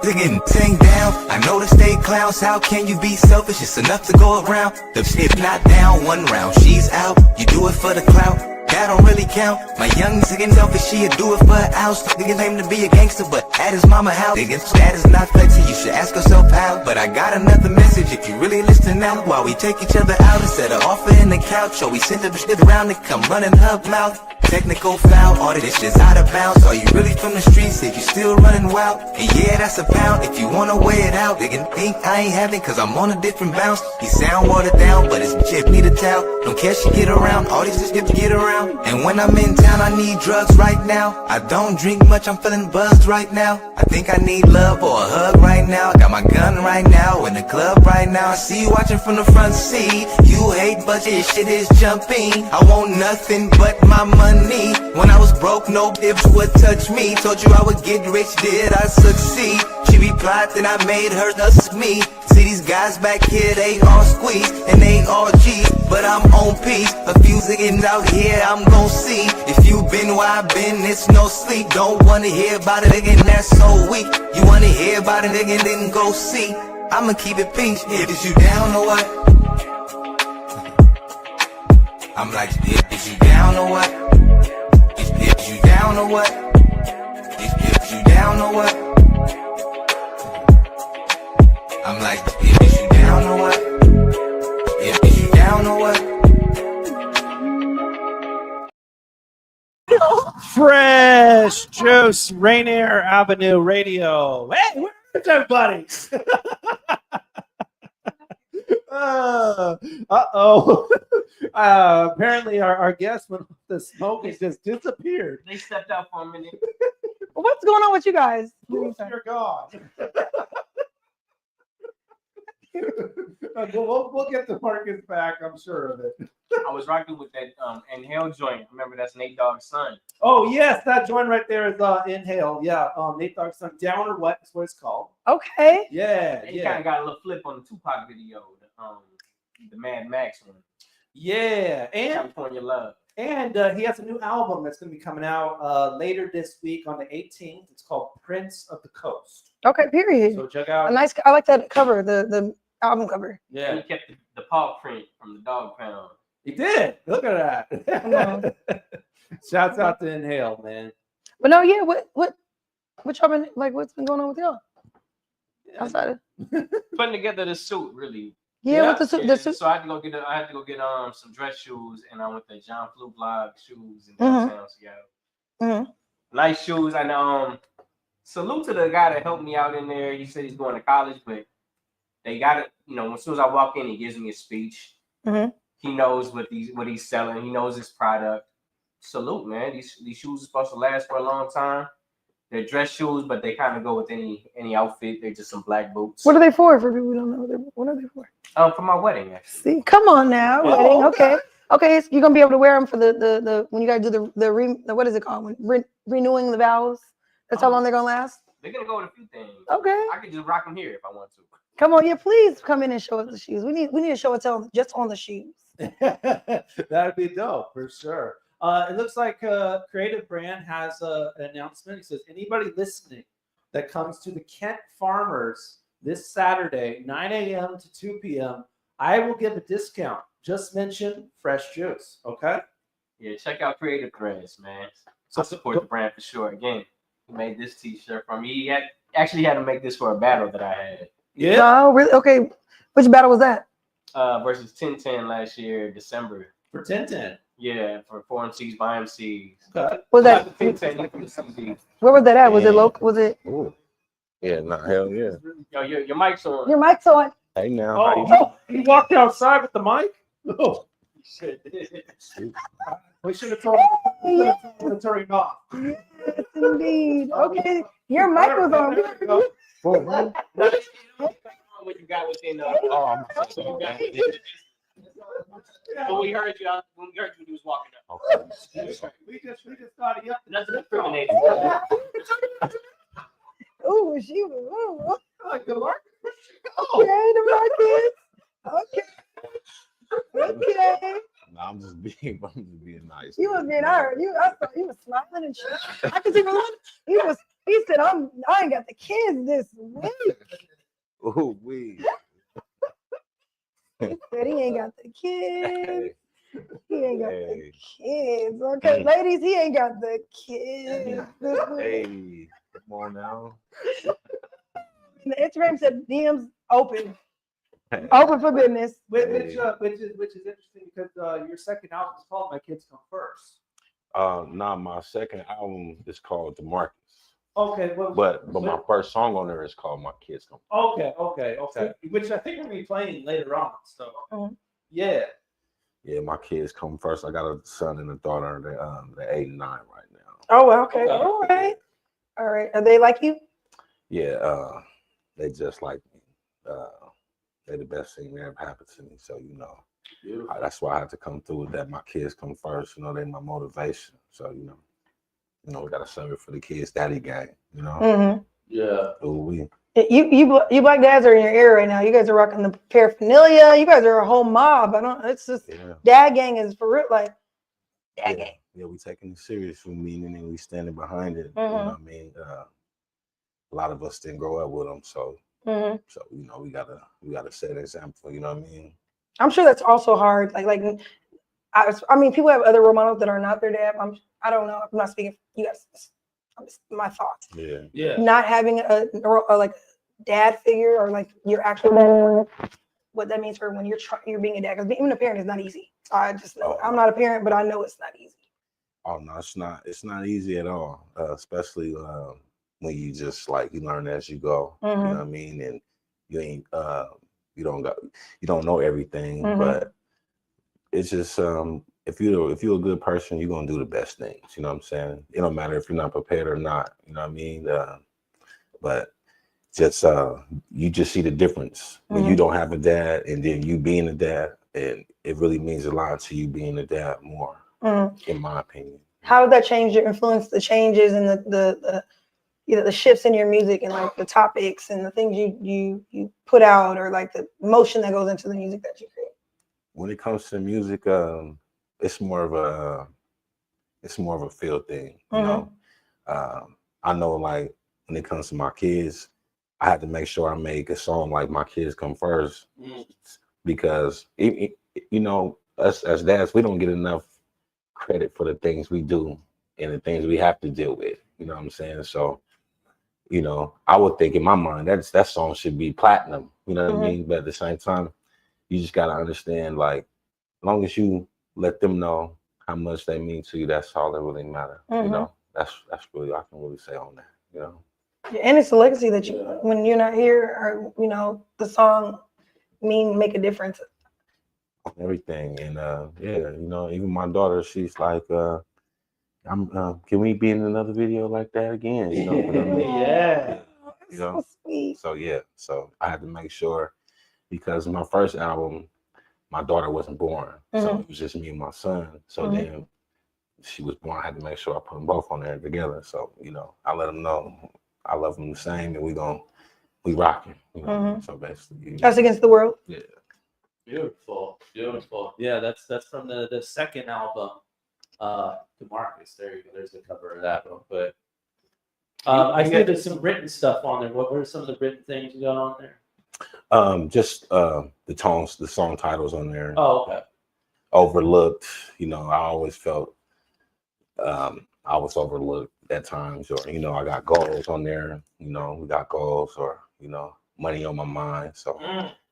They're getting ting down. I know to stay clowns. How can you be selfish? It's enough to go around. The shit not down 1 round. She's out. You do it for the clout. That don't really count. My young nigga getting selfish. She'll do it for an ounce. Nigga claim to be a gangster, but at his mama house. Nigga, that is not flexing. You should ask yourself how. But I got another message. If you really listen now, while we take each other out instead of offering the couch, or we send the shit around and come running her mouth. Technical foul, all of this shit's out of bounds. Are you really from the streets if you still running wild? And yeah, that's a pound if you wanna weigh it out. They can think I ain't having cause I'm on a different bounce. He sound watered down, but his chip need a towel. Don't care she get around, all these shit get around. And when I'm in town, I need drugs right now. I don't drink much, I'm feeling buzzed right now. I think I need love or a hug right now. I got my gun right now, in the club right now. I see you watching from the front seat. You hate, but this shit is jumping. I want nothing but my money. When I was broke, no bitch would touch me. Told you I would get rich, did I succeed? She replied, then I made her us me. See these guys back here, they all squeeze, and they all G's, but I'm on peace. A few niggas out here, I'm gon' see. If you been where I been, it's no sleep. Don't wanna hear about it again, that's so weak. You wanna hear about it again, then go see. I'ma keep it peace. Is you down or what? I'm like, is you down or what? Is you down or what? Is you down or what? I'm like, is you down or what? Is you down or what? Fresh Juice, Rainier Avenue Radio. Hey, where's everybody? Apparently our guest went off the smoke and just disappeared. They stepped out for a minute. What's going on with you guys? You're gone. We'll get the Marcus back, I'm sure of it. I was rocking with that Inhale joint. Remember, that's Nate Dogg's son. Oh, yes, that joint right there is Inhale. Yeah, Nate Dogg's son. Down or What is what it's called. Okay. Yeah, He kind of got a little flip on the Tupac video, the Mad Max one. Yeah, and California Love. And he has a new album that's going to be coming out later this week on the 18th. It's called Prince of the Coast. Okay, period. So check out. A nice. I like that cover, the album cover. Yeah. And he kept the paw print from the dog pound. He did. Look at that. Shouts out to Inhale, man. But no, yeah. What y'all been like? What's been going on with y'all? Outside of Putting together the suit, really. Yeah, with the suit. The suit. So I had to go get some dress shoes, and I went to John Flu Blog shoes in downtown Seattle. Nice shoes. And salute to the guy that helped me out in there. He said he's going to college, but they got it. You know, as soon as I walk in, he gives me a speech. He knows what he's selling. He knows his product. Salute, man. These shoes are supposed to last for a long time. They're dress shoes, but they kind of go with any outfit. They're just some black boots. What are they for? For people who don't know, what are they for? For my wedding, actually. See, come on now, Oh, wedding. Okay. So you're gonna be able to wear them for the when you guys do the what is it called? When renewing the vows. That's how long they're gonna last. They're gonna go with a few things. Okay. I could just rock them here if I want to. Come on, yeah. Please come in and show us the shoes. We need to show and tell just on the shoes. That'd be dope for sure. It looks like Creative Brand has an announcement. He says, anybody listening that comes to the Kent Farmers this Saturday, 9 a.m. to 2 p.m., I will give a discount. Just mention Fresh Juice, okay? Yeah, check out Creative Brands, man. So support the brand for sure. Again, he made this T-shirt for me. He actually had to make this for a battle that I had. Yeah. No, really? Okay. Which battle was that? Versus 1010 last year, December. For 1010. Yeah, for emcees by emcees. Was that? 1010? Where was that at? Was it local? Was it? Ooh. Yeah, nah, hell yeah. Yo, your mic's on. Your mic's on. Hey now. Oh, he walked outside with the mic? Oh. We should have told him to turn it off. Yes, indeed. Okay. Your mic was on. What you got within when we heard you when you was walking up. We just started up. Nothing incriminating. Oh, she was. Like the market. Okay, the market. Okay. Nah, I'm just being nice. You was being I thought he was smiling and shit. I could see he said, I ain't got the kids this week. Oh, we. He said he ain't got the kids. He ain't got the kids. Okay, ladies, he ain't got the kids. Hey, come on now. And the Instagram said DMs open. Open for business. Which is interesting because your second album is called My Kids Come First. Nah, my second album is called Demarkus. Okay, but my first song on there is called My Kids Come First. Okay. Which I think we're gonna be playing later on. So yeah. Yeah, my kids come first. I got a son and a daughter. They're 8 and 9 right now. Oh, okay. All right. Are they like you? Yeah, they just like me. They're the best thing that ever happened to me. So that's why I had to come through with that. My kids come first. They're my motivation. So we gotta serve it for the kids, daddy gang. Yeah. Ooh, You black dads are in your ear right now. You guys are rocking the paraphernalia. You guys are a whole mob. It's just dad gang is for real, like dad gang. Yeah, we taking it serious, meaning and we standing behind it. You know what I mean? A lot of us didn't grow up with them, so we gotta set an example. You know what I mean? I'm sure that's also hard. I mean, people have other role models that are not their dad. I don't know. I'm not speaking for you guys. My thoughts. Yeah. Not having a like dad figure or like your actual dad, what that means for when you're being a dad. Because being a parent is not easy. I just know I'm not a parent, but I know it's not easy. Oh no, it's not. It's not easy at all. Especially when you just you learn as you go. You know what I mean? And you ain't you don't know everything, but it's just if you're a good person, you're gonna do the best things. You know what I'm saying? It don't matter if you're not prepared or not. You know what I mean? But just you just see the difference when you don't have a dad and then you being a dad, and it really means a lot to you being a dad more, in my opinion. How did that change your influence? The changes and the shifts in your music and like the topics and the things you put out, or like the emotion that goes into the music that you create. When it comes to music, it's more of a feel thing, you know. I know, like, when it comes to my kids, I had to make sure I make a song like my kids come first, because you know, us as dads, we don't get enough credit for the things we do and the things we have to deal with. You know what I'm saying? So, you know, I would think in my mind that song should be platinum. You know what I mean? But at the same time, you just gotta understand, like, as long as you let them know how much they mean to you, that's all that really matters. You know, that's really I can really say on that. You know. And it's a legacy that you, when you're not here, or you know, the song make a difference. Everything. And yeah, you know, even my daughter, she's like, can we be in another video like that again? You know, but I mean, Yeah. You know, so yeah, so I had to make sure, because my first album, my daughter wasn't born, so it was just me and my son. So then she was born, I had to make sure I put them both on there together. So, you know, I let them know I love them the same, and we rocking. You know, so basically, Us Against the World. Yeah. Beautiful, beautiful. Yeah, that's from the second album, Demarkus. There you go. There's the cover of that real quick. I think there's some written stuff on there. What were some of the written things you got on there? Just the tones, the song titles on there. Oh, okay. Overlooked. You know, I always felt I was overlooked at times, or, you know, I got goals on there. You know, we got goals, or, you know, money on my mind. So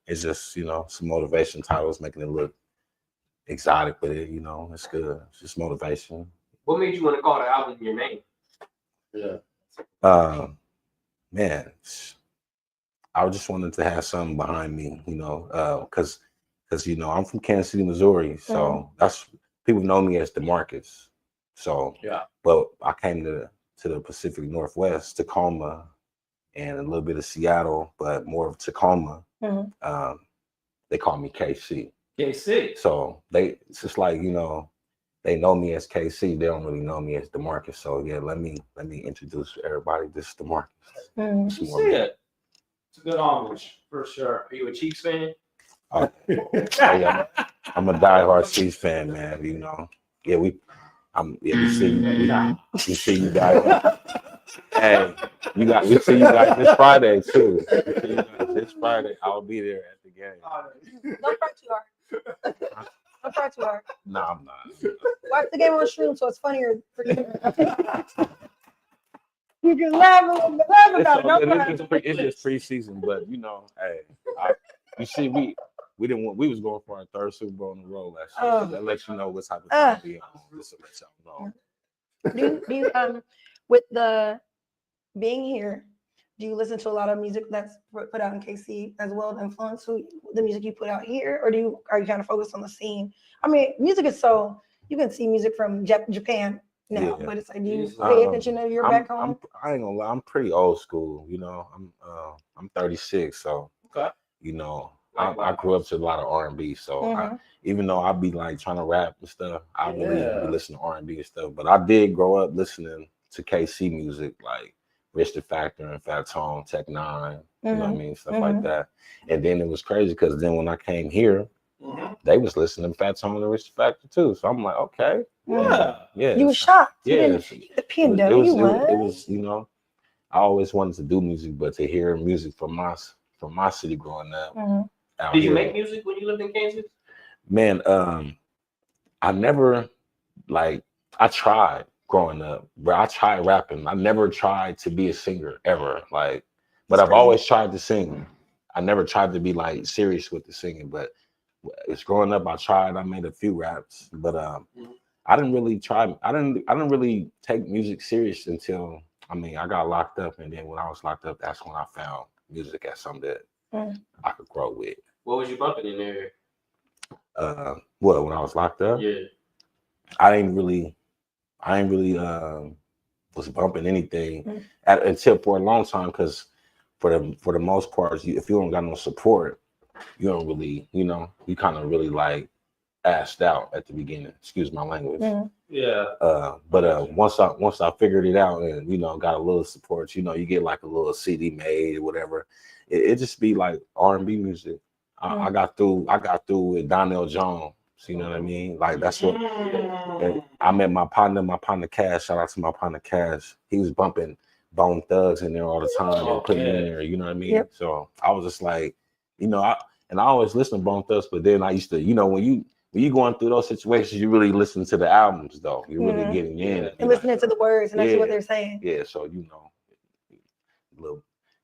it's just, you know, some motivation titles, making it look exotic with it. You know, it's good. It's just motivation. What made you want to call the album your name? Yeah. Man, I just wanted to have something behind me, you know, because you know, I'm from Kansas City, Missouri, so that's, people know me as Demarkus. So yeah, but I came to the Pacific Northwest, Tacoma, and a little bit of Seattle, but more of Tacoma. They call me KC. KC. So it's just like, you know, they know me as KC. They don't really know me as Demarkus. So yeah, let me introduce everybody. This is Demarkus. You see it. It's a good homage for sure. Are you a Chiefs fan? Yeah, I'm a diehard Chiefs fan, man. You know, yeah, we see you guys. Hey, we see you guys this Friday too. We see you guys this Friday. I'll be there at the game. Don't try too hard. Don't try too hard. No, I'm not. Watch the game on stream, so it's funnier for you. You can laugh about it. It's just preseason, but you know, hey, you see, we was going for our third Super Bowl in a row last year. So that lets you know what type of time we on. Just to let y'all know. Do you with the being here, do you listen to a lot of music that's put out in KC as well to influence the music you put out here, or are you kind of focused on the scene? I mean, music is so, you can see music from Japan now, but it's like, do you pay attention to your back home? I ain't gonna lie, I'm pretty old school. You know, I'm 36, so you know, I grew up to a lot of R&B. So even though I be like trying to rap and stuff, I really be listening to R&B and stuff. But I did grow up listening to KC music, like Rich the Factor and Fat Tone, Tech Nine, you know what I mean, stuff like that. And then it was crazy because then when I came here, they was listening to Fat Tone and Rich the Factor too. So I'm like, okay, yeah. You were shocked. Yeah, you it was, you know, I always wanted to do music, but to hear music from my city growing up. Did you make music when you lived in Kansas? Man, I never, like, I tried growing up, but I tried rapping. I never tried to be a singer ever, like, but I've always tried to sing. I never tried to be like serious with the singing, but it's growing up. I made a few raps, but I didn't really try. I didn't really take music serious until, I mean, I got locked up, and then when I was locked up, that's when I found music as something that I could grow with. What was you bumping in there? When I was locked up? Yeah. I ain't really was bumping anything until for a long time, because for the most part, if you don't got no support, you don't really, you know, you kind of really like assed out at the beginning. Excuse my language. But once I figured it out and, you know, got a little support, you know, you get like a little CD made or whatever. It just be like R&B music. I got through with Donnell Jones You know what I mean? Like that's what. And I met my partner Cash. Shout out to my partner Cash. He was bumping Bone Thugs in there all the time and putting in there. You know what I mean? Yep. So I was just like, you know, I always listen to Bone Thugs, but then I used to, you know, when you going through those situations, you really listen to the albums though. You're really getting in and listening to the words and actually what they're saying. Yeah, so you know,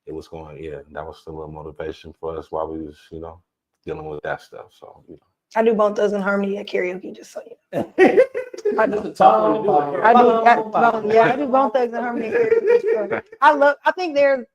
it was going. Yeah, that was still a motivation for us while we was, you know, dealing with that stuff. So you know. I do Bone Thugs and Harmony at karaoke, just so you know. I do Bone Thugs and Harmony at karaoke. I think they're.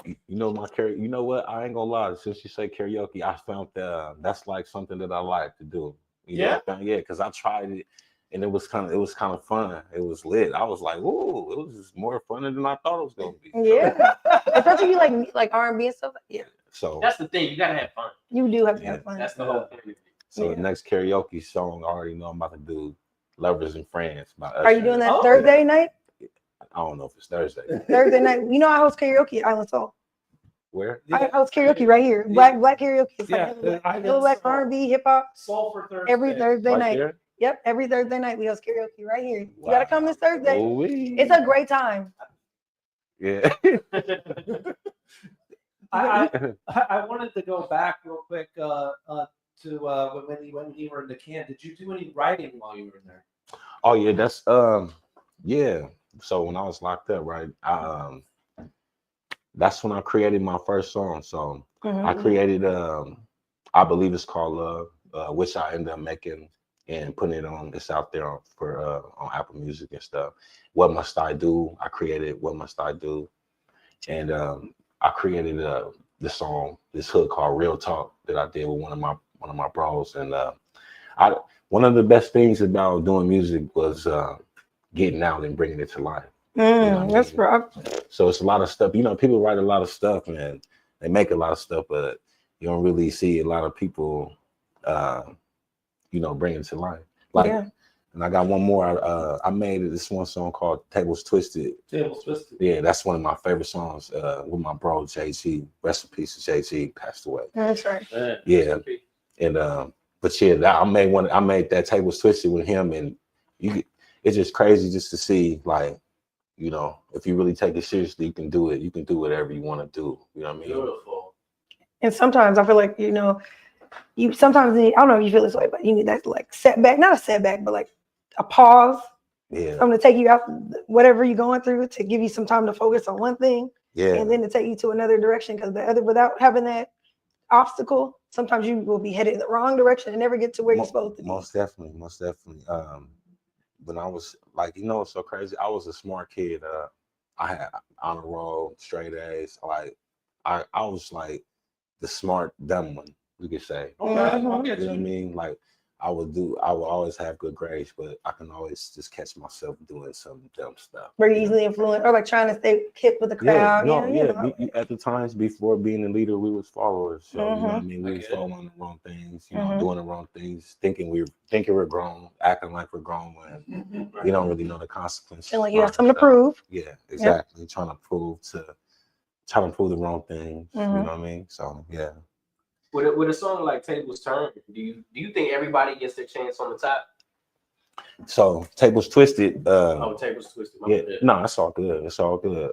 You know my karaoke. You know what? I ain't gonna lie. Since you say karaoke, I found that that's like something that I like to do. You know, because I tried it, and it was kind of fun. It was lit. I was like, ooh, it was more fun than I thought it was gonna be. Yeah, especially you like R&B and stuff. Yeah. So that's the thing. You gotta have fun. You do have to have fun. That's the whole thing. So the next karaoke song, I already know I'm about to do "Lovers and Friends" by Usher. Are you doing that Thursday night? I don't know if it's Thursday. Thursday night. You know I host karaoke at Island Soul. Where? I host karaoke right here. Black karaoke. It's like black R&B, hip hop. Soul for Thursday. Every Thursday Right night. there? Yep, every Thursday night we host karaoke right here. You gotta come this Thursday. Ooh-wee. It's a great time. Yeah. I wanted to go back real quick to when you were in the can. Did you do any writing while you were in there? Oh yeah, that's yeah. So when I was locked up, right, that's when I created my first song. So I created I believe it's called Love, which I ended up making and putting it on. It's out there on Apple Music and stuff. What Must I Do? I created What Must I Do, and I created this song, this hook called Real Talk that I did with one of my bros. And one of the best things about doing music was getting out and bringing it to life. You know That's rough. So it's a lot of stuff. You know, people write a lot of stuff, man. They make a lot of stuff, but you don't really see a lot of people, you know, bring it to life. Like, and I got one more. I made this one song called Tables Twisted. Tables Twisted. Yeah, that's one of my favorite songs with my bro JG. Rest in peace, JG passed away. That's right. Yeah, and but yeah, I made that Tables Twisted with him, and it's just crazy just to see, like, you know, if you really take it seriously, you can do it. You can do whatever you want to do. You know what I mean? Beautiful. And sometimes I feel like, you know, you sometimes need, I don't know if you feel this way, but you need that like setback, not a setback, but like a pause. Yeah. Something to take you out, whatever you're going through, to give you some time to focus on one thing. Yeah. And then to take you to another direction, because without having that obstacle, sometimes you will be headed in the wrong direction and never get to where you're supposed to be. Most definitely. When I was like, you know, it's so crazy. I was a smart kid. I had honor roll, straight A's. Like, I was like the smart dumb one, you could say. Okay. You know what I mean? Like, I would always have good grades, but I can always just catch myself doing some dumb stuff. Very easily influenced, or like trying to stay hip with the crowd. At the times before being a leader, we was followers. So you know what I mean, we was following the wrong things, you know, doing the wrong things, thinking we're grown, acting like we're grown when we don't really know the consequences. Feeling like you have something to prove. Yeah, exactly. Trying to prove the wrong things. You know what I mean? So yeah. With a song like Tables Turn, do you think everybody gets their chance on the top? So Tables Twisted. Tables Twisted. No, it's all good. It's all good.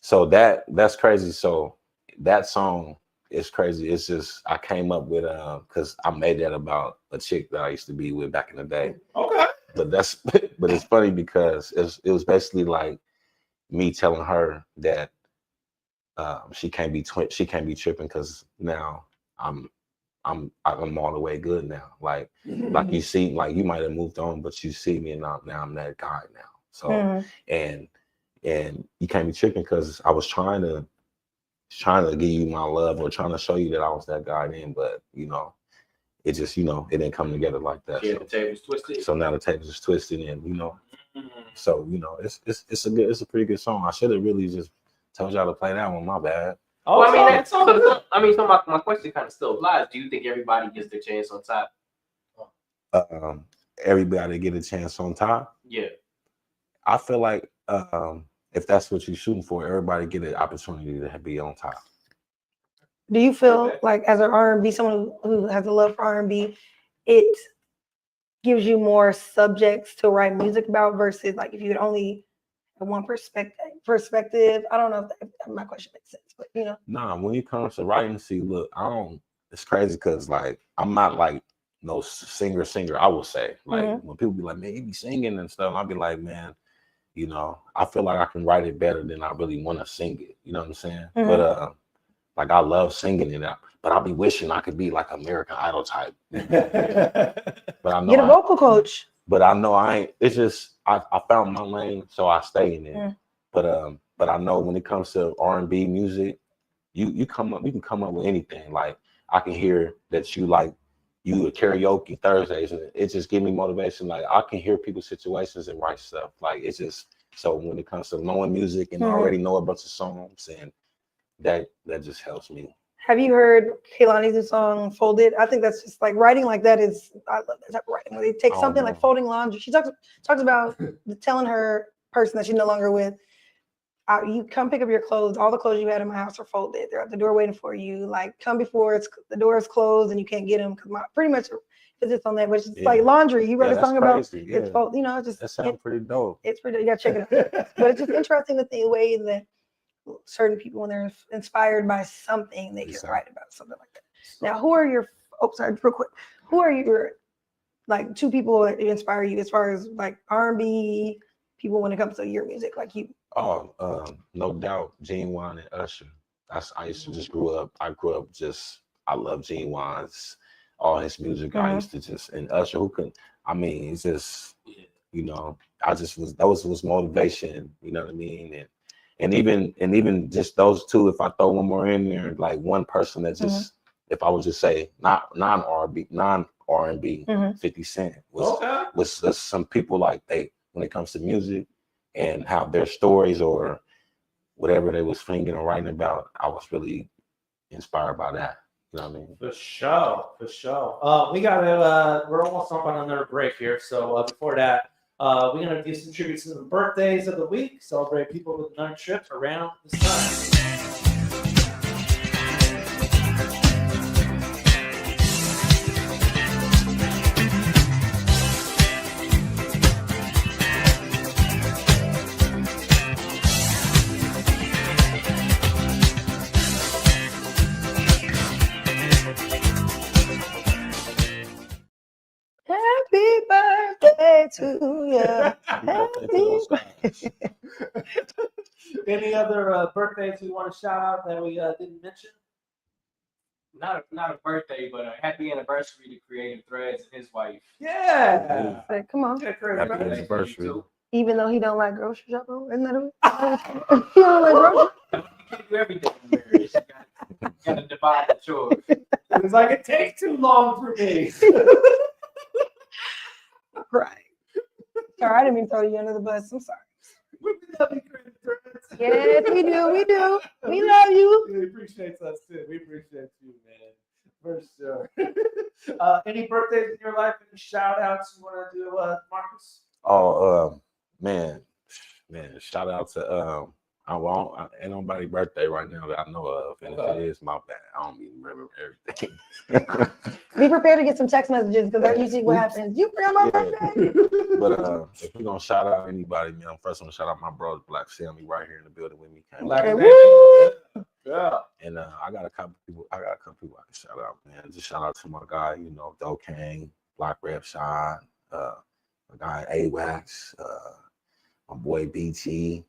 So that's crazy. So that song is crazy. It's just I came up with because I made that about a chick that I used to be with back in the day. Okay. But it's funny because it was basically like me telling her that she can't be tripping because now I'm all the way good now. Like you see, like you might have moved on, but you see me and now I'm that guy now. So and you can't be tripping because I was trying to give you my love or trying to show you that I was that guy then, but you know, it just, you know, it didn't come together like that. Yeah, so, the table's twisted. So now the tables is twisted, and you know, so you know, it's a pretty good song. I should have really just told y'all to play that one. My bad. Oh, well, I mean, so my question kind of still applies. Do you think everybody gets their chance on top? Everybody get a chance on top. Yeah. I feel like if that's what you're shooting for, everybody get an opportunity to be on top. Do you feel like as an R&B, someone who has a love for R&B, it gives you more subjects to write music about versus like if you had only had one perspective? I don't know if my question makes sense, but you know. Nah, when it comes to writing, see, look, it's crazy because like I'm not like no singer, I would say. Like when people be like, man, you be singing and stuff, I'll be like, man, you know, I feel like I can write it better than I really want to sing it. You know what I'm saying? But like I love singing it out, but I'll be wishing I could be like American Idol type. But I know get a vocal coach. But I know I ain't. It's just I found my lane, so I stay in it. But I know when it comes to R&B music, you can come up with anything. Like I can hear that you a karaoke Thursdays, and it just give me motivation. Like I can hear people's situations and write stuff. Like it's just so when it comes to knowing music and I already know a bunch of songs, and that just helps me. Have you heard Kehlani's new song "Folded"? I think that's just like writing like that is. I love that type of writing. Where they take something like folding laundry. She talks about telling her person that she's no longer with, you come pick up your clothes. All the clothes you had in my house are folded. They're at the door waiting for you. Like come before the door is closed and you can't get them because pretty much it's just on that. But it's like laundry. You wrote a song about it's fold. You know, it just that sounds pretty dope. It's pretty. You gotta check it out. But it's just interesting that the way that certain people, when they're inspired by something, they can write about something like that. Now, who are your? Oh, sorry, real quick. Who are your like two people that inspire you as far as like R&B people when it comes to your music, like you? Oh, no doubt, Genuine and Usher. I used to just I grew up just I love Genuine's all his music. I used to just and Usher it's just you know that was motivation. You know what I mean and even just those two, if I throw one more in there, like one person that just, if I would just say non R&B, 50 Cent was just some people like when it comes to music and how their stories or whatever they was thinking or writing about, I was really inspired by that. You know what I mean? For sure. We're almost up on another break here. So before that, we're going to do some tributes to the birthdays of the week, celebrate people with 9 trips around this time. Happy birthday to you. Happy birthday. Any other birthdays we want to shout out that we didn't mention? Not a birthday, but a happy anniversary to Creative Threads and his wife. Yeah. Come on. Happy anniversary. Even though he don't like grocery shopping, isn't that it? He don't like grocery. You can't do everything in marriage. You gotta divide the chores. It's like it takes too long for me. Right. Sorry, I didn't mean to throw you under the bus. I'm sorry. We love you, Creative Threads. Yes, we do. We do. We love you. He appreciates us too. We appreciate you, man. For sure. Any birthdays in your life? Any shout outs you want to do, Marcus? Oh, man, shout out to ain't nobody's birthday right now that I know of, and if it is, my bad. I don't even remember everything. Be prepared to get some text messages because that's usually what happens. You forgot my birthday. But if we're gonna shout out anybody, man, I'm first gonna shout out my brother Black Sammy right here in the building with me. Yeah. And I got a couple people I can shout out, man. Just shout out to my guy, Do Kang, Black Rep Shine, my guy AWAX, my boy BT,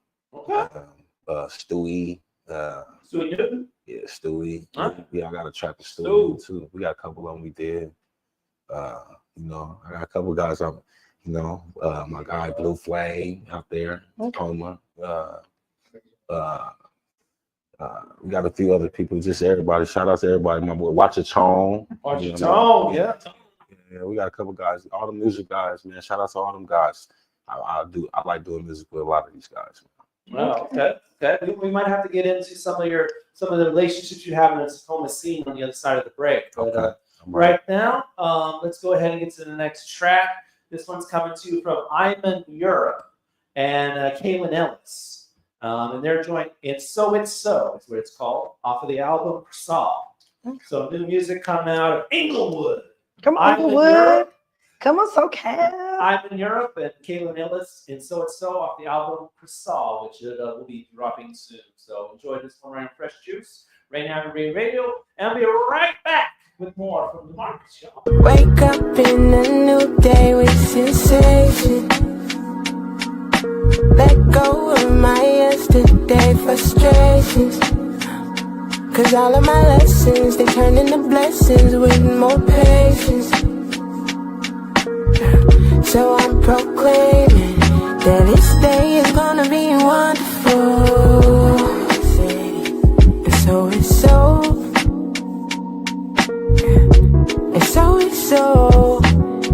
Stewie. Stewie Newton? Yeah, Stewie. Huh? Yeah, I got a track with Stewie too. We got a couple of them we did. I got a couple guys up, my guy Blue Flame out there, Tacoma. We got a few other people, just everybody. Shout out to everybody. My boy Watch a Chong. Yeah. Yeah, we got a couple guys, all the music guys, man. Shout out to all them guys. I like doing music with a lot of these guys. Wow, okay. We might have to get into some of the relationships you have in the Tacoma scene on the other side of the break. But right now, let's go ahead and get to the next track. This one's coming to you from I'm in Europe and Kaylin Ellis. And their joint, It's So is what it's called, off of the album Saul. So new music coming out of Inglewood. Come on, I'm in Inglewood. Europe. Come on, SoCal. I'm in Europe, and Kaylin Ellis, and So It's So off the album Crystal, which will be dropping soon. So enjoy this one right on Fresh Juice, right now on Radio, and I'll be right back with more from Demarkus, y'all. Wake up in a new day with sensation. Let go of my yesterday frustrations. Cause all of my lessons, they turn into blessings with more patience. So I'm proclaiming that this day is gonna be wonderful. And so it's so. And so it's so.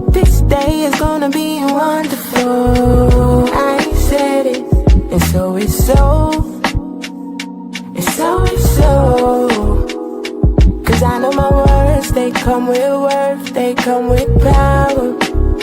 This day is gonna be wonderful. I ain't said it. And so it's so. And so it's so. Cause I know my words, they come with worth, they come with power.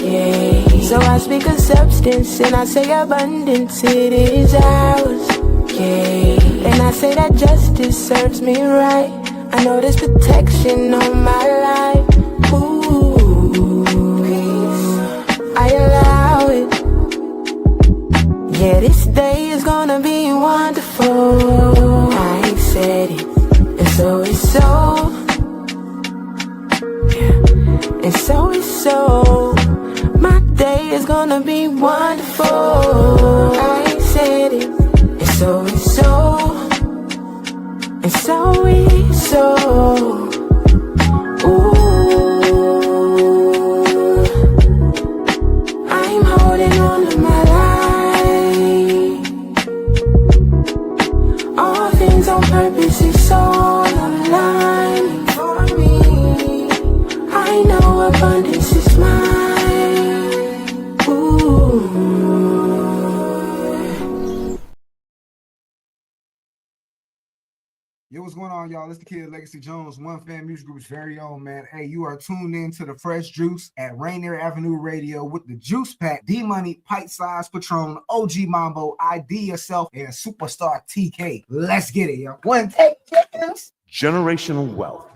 Yeah. So I speak of substance and I say abundance, it is ours. Yeah. And I say that justice serves me right. I know there's protection on my life. Ooh, peace, I allow it. Yeah, this day is gonna be wonderful. I ain't said it, and so it's so. Yeah. And so it's so. My day is gonna be wonderful. I ain't said it, and so it's so. And so it's so. Ooh, I'm holding on to my life. All things on purpose, it's all online for me. I know abundance is mine. Ooh. Yo, what's going on, y'all? It's the kid Legacy Jones, One Fan Music Group's very own, man. Hey, you are tuned in to the Fresh Juice at Rainier Avenue Radio with the Juice Pack, D-Money, Pint Size Patron, OG Mambo, ID Yourself, and Superstar TK. Let's get it, y'all. One take, chickens. Generational wealth.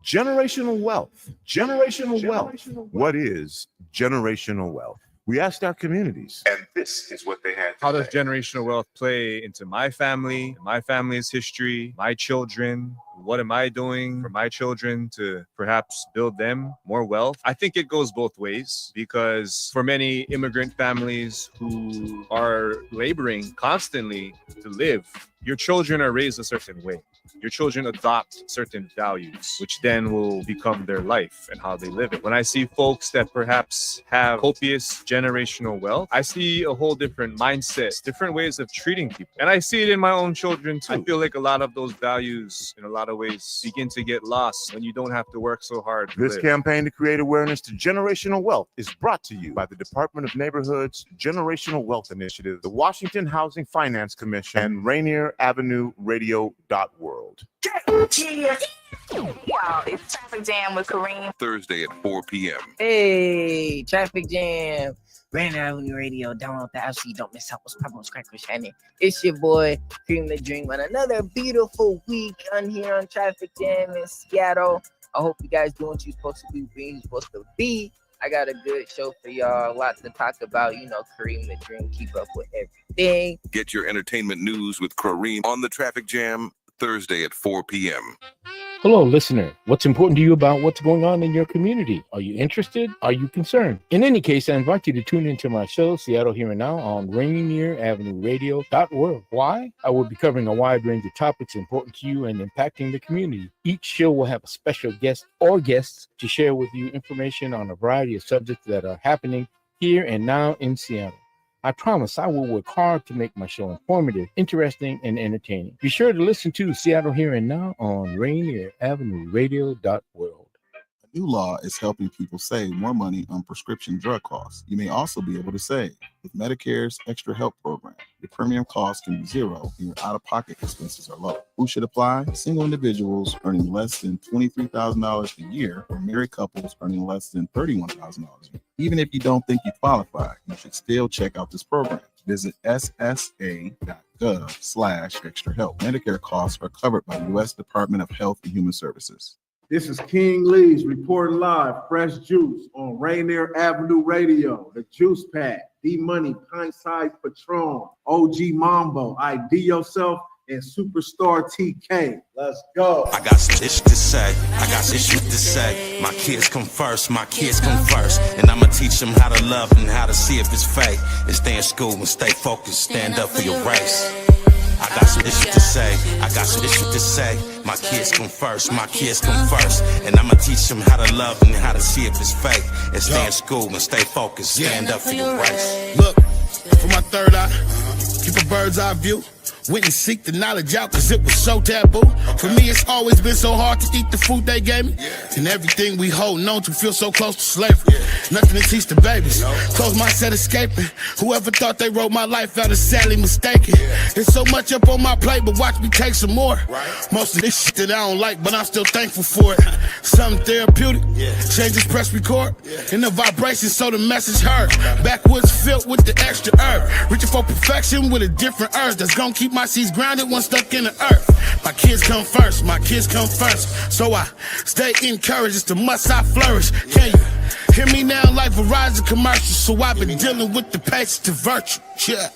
Generational wealth. Generational wealth. What is generational wealth? We asked our communities, and this is what they had to How does say. generational wealth play into my family, my family's history, my children? What am I doing for my children to perhaps build them more wealth? I think it goes both ways, because for many immigrant families who are laboring constantly to live, your children are raised a certain way. Your children adopt certain values, which then will become their life and how they live it. When I see folks that perhaps have copious generational wealth, I see a whole different mindset, different ways of treating people. And I see it in my own children too. I feel like a lot of those values, in a lot of ways, begin to get lost when you don't have to work so hard to This live. campaign to create awareness to generational wealth is brought to you by the Department of Neighborhoods Generational Wealth Initiative, the Washington Housing Finance Commission, and Rainier Avenue Radio.world. Y'all, it's Traffic Jam with Kareem. Thursday at 4 p.m. Hey, Traffic Jam. Grand Avenue Radio, download the app so you don't miss out what's popping on Cracker Shannon. It's your boy, Cream the Dream, on another beautiful week on here on Traffic Jam in Seattle. I hope you guys doing what you're supposed to be, being supposed to be. I got a good show for y'all, a lot to talk about. You know, Kareem the Dream, keep up with everything. Get your entertainment news with Kareem on the Traffic Jam Thursday at 4 p.m. Hello, listener. What's important to you about what's going on in your community? Are you interested? Are you concerned? In any case, I invite you to tune into my show, Seattle Here and Now, on Rainier Avenue Radio.world. Why? I will be covering a wide range of topics important to you and impacting the community. Each show will have a special guest or guests to share with you information on a variety of subjects that are happening here and now in Seattle. I promise I will work hard to make my show informative, interesting, and entertaining. Be sure to listen to Seattle Here and Now on Rainier Avenue Radio.world. A new law is helping people save more money on prescription drug costs. You may also be able to save with Medicare's Extra Help program. Your premium cost can be zero and your out-of-pocket expenses are low. Who should apply? Single individuals earning less than $23,000 a year, or married couples earning less than $31,000 a year. Even if you don't think you qualify, you should still check out this program. Visit ssa.gov/extra help. Medicare costs are covered by the U.S. Department of Health and Human Services. This is King Lee's reporting live, Fresh Juice on Rainier Avenue Radio, the Juice Pack, D-Money, Pint Size Patron, OG Mambo, ID Yourself, and Superstar TK. Let's go. I got some shit to say. I got some shit to say. My kids come first. My kids come first. And I'ma teach them how to love and how to see if it's fake. And stay in school and stay focused. Stand up for your race. I got some shit to say. I got some shit to say. My kids come first. My kids come first. And I'ma teach them how to love and how to see if it's fake. And stay in school and stay focused. Stand up for your race. Look, for my third eye, keep a bird's eye view. Went and seek the knowledge out cause it was so taboo. For me it's always been so hard to eat the food they gave me. And everything we hold on to feel so close to slavery. Nothing to teach the babies. Close mindset escaping. Whoever thought they wrote my life out is sadly mistaken. There's so much up on my plate, but watch me take some more. Most of this shit that I don't like, but I'm still thankful for it. Something therapeutic. Change this press record. And the vibration so the message heard. Backwoods filled with the extra herb. Reaching for perfection with a different urge that's gonna keep my seeds grounded when stuck in the earth. My kids come first, my kids come first. So I stay encouraged, it's the must I flourish. Can you hear me now like Verizon commercials? So I've been dealing with the patience to virtue. Yeah.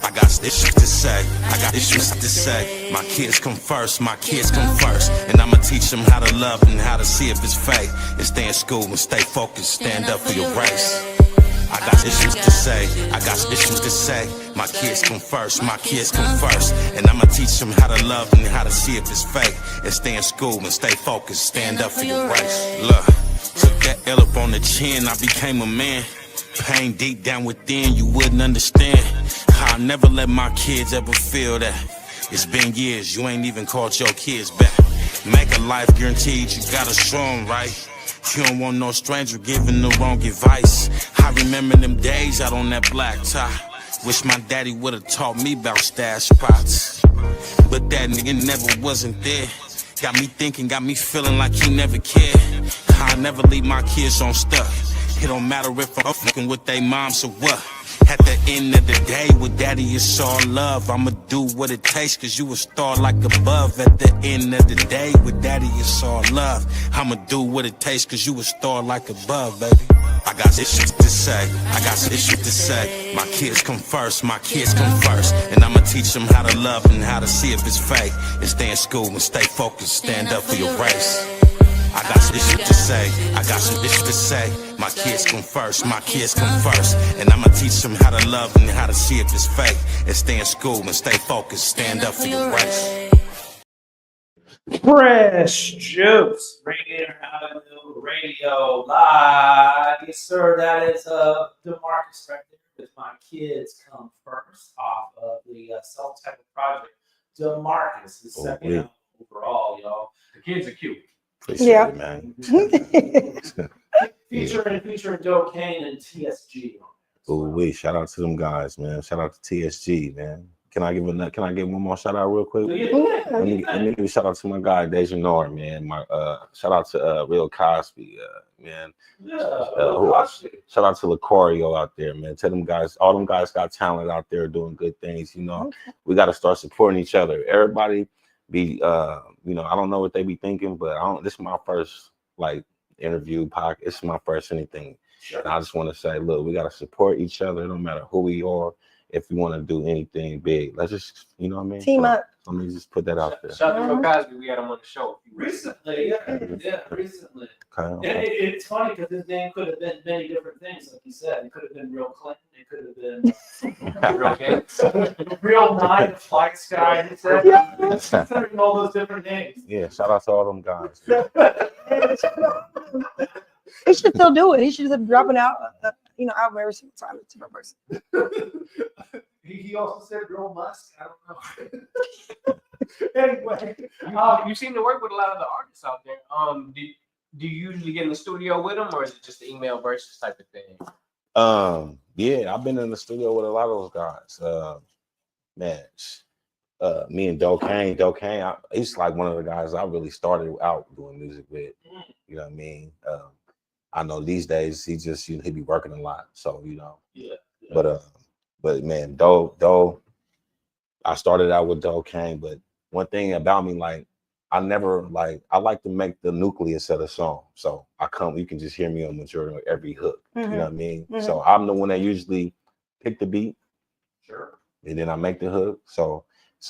I got this shit to say. I got this shit to say. My kids come first. My kids come first. And I'ma teach them how to love and how to see if it's fake. And stay in school and stay focused. Stand up for your race. I got issues to say, I got issues to say. My kids come first, my kids come first. And I'ma teach them how to love and how to see if it's fake. And stay in school and stay focused, stand up for your race. Look, took that L up on the chin, I became a man. Pain deep down within, you wouldn't understand. I'll never let my kids ever feel that. It's been years, you ain't even called your kids back. Make a life guaranteed, you gotta show them right. You don't want no stranger giving the wrong advice. I remember them days out on that black tie. Wish my daddy would've taught me about stash spots. But that nigga never wasn't there. Got me thinking, got me feeling like he never cared. I'll never leave my kids on stuck. It don't matter if I'm fucking with they mom, so what? At the end of the day, with daddy it's all love. I'ma do what it takes, cause you a star like above. At the end of the day, with daddy it's all love. I'ma do what it takes, cause you a star like above, baby. I got issues to say, I got issues to say. My kids come first, my kids come first. And I'ma teach them how to love and how to see if it's fake. And stay in school and stay focused, stand up for your race. I got some shit to say, I got some shit to say. My kids come first, my kids come first. And I'ma teach them how to love and how to see if it's fake. And stay in school and stay focused, stand up for your race. Fresh Juice, Rainier Avenue Radio Live. Yes, sir, that is Demarkus right there with My Kids Come First off of the self-titled project. Demarkus, the second album overall, y'all. The kids are cute. Appreciate it, man. Featuring Doe Kane and TSG. Ooh, shout out to them guys, man. Shout out to TSG, man. Can I give one more shout out real quick? Yeah. Let me give a shout out to my guy Deja Nor, man. My shout out to Real Cosby, man. Shout out to LaCorio out there, man. Tell them guys, all them guys got talent out there doing good things. You know, we got to start supporting each other. Everybody be, you know, I don't know what they be thinking, but this is my first like interview podcast. It's my first anything. Sure. And I just want to say, look, we got to support each other no matter who we are. If you want to do anything big, let's just, you know what I mean? Team up. Let me just put that out there. Shout out to Real Cosby. We had him on the show recently. Recently. Okay. And it's funny because his name could have been many different things, like you said. It could have been Real Clinton. It could have been Real Gates. Real Nine, Flight Sky. Considering all those different names. Yeah, shout out to all them guys. He should still do it. He should just be dropping out, album every single time. It's a different person. He also said Real Musk. I don't know. Anyway, you seem to work with a lot of the artists out there. Do you usually get in the studio with them, or is it just the email versus type of thing? Yeah, I've been in the studio with a lot of those guys. Man, me and Doe Kane, he's like one of the guys I really started out doing music with. You know what I mean? I know these days he just he be working a lot, so you know. Yeah. But But man, Doe, I started out with Doe Kane, but one thing about me, like, I like to make the nucleus of the song. So you can just hear me on majority of every hook. You know what I mean? So I'm the one that usually pick the beat. Sure. And then I make the hook. So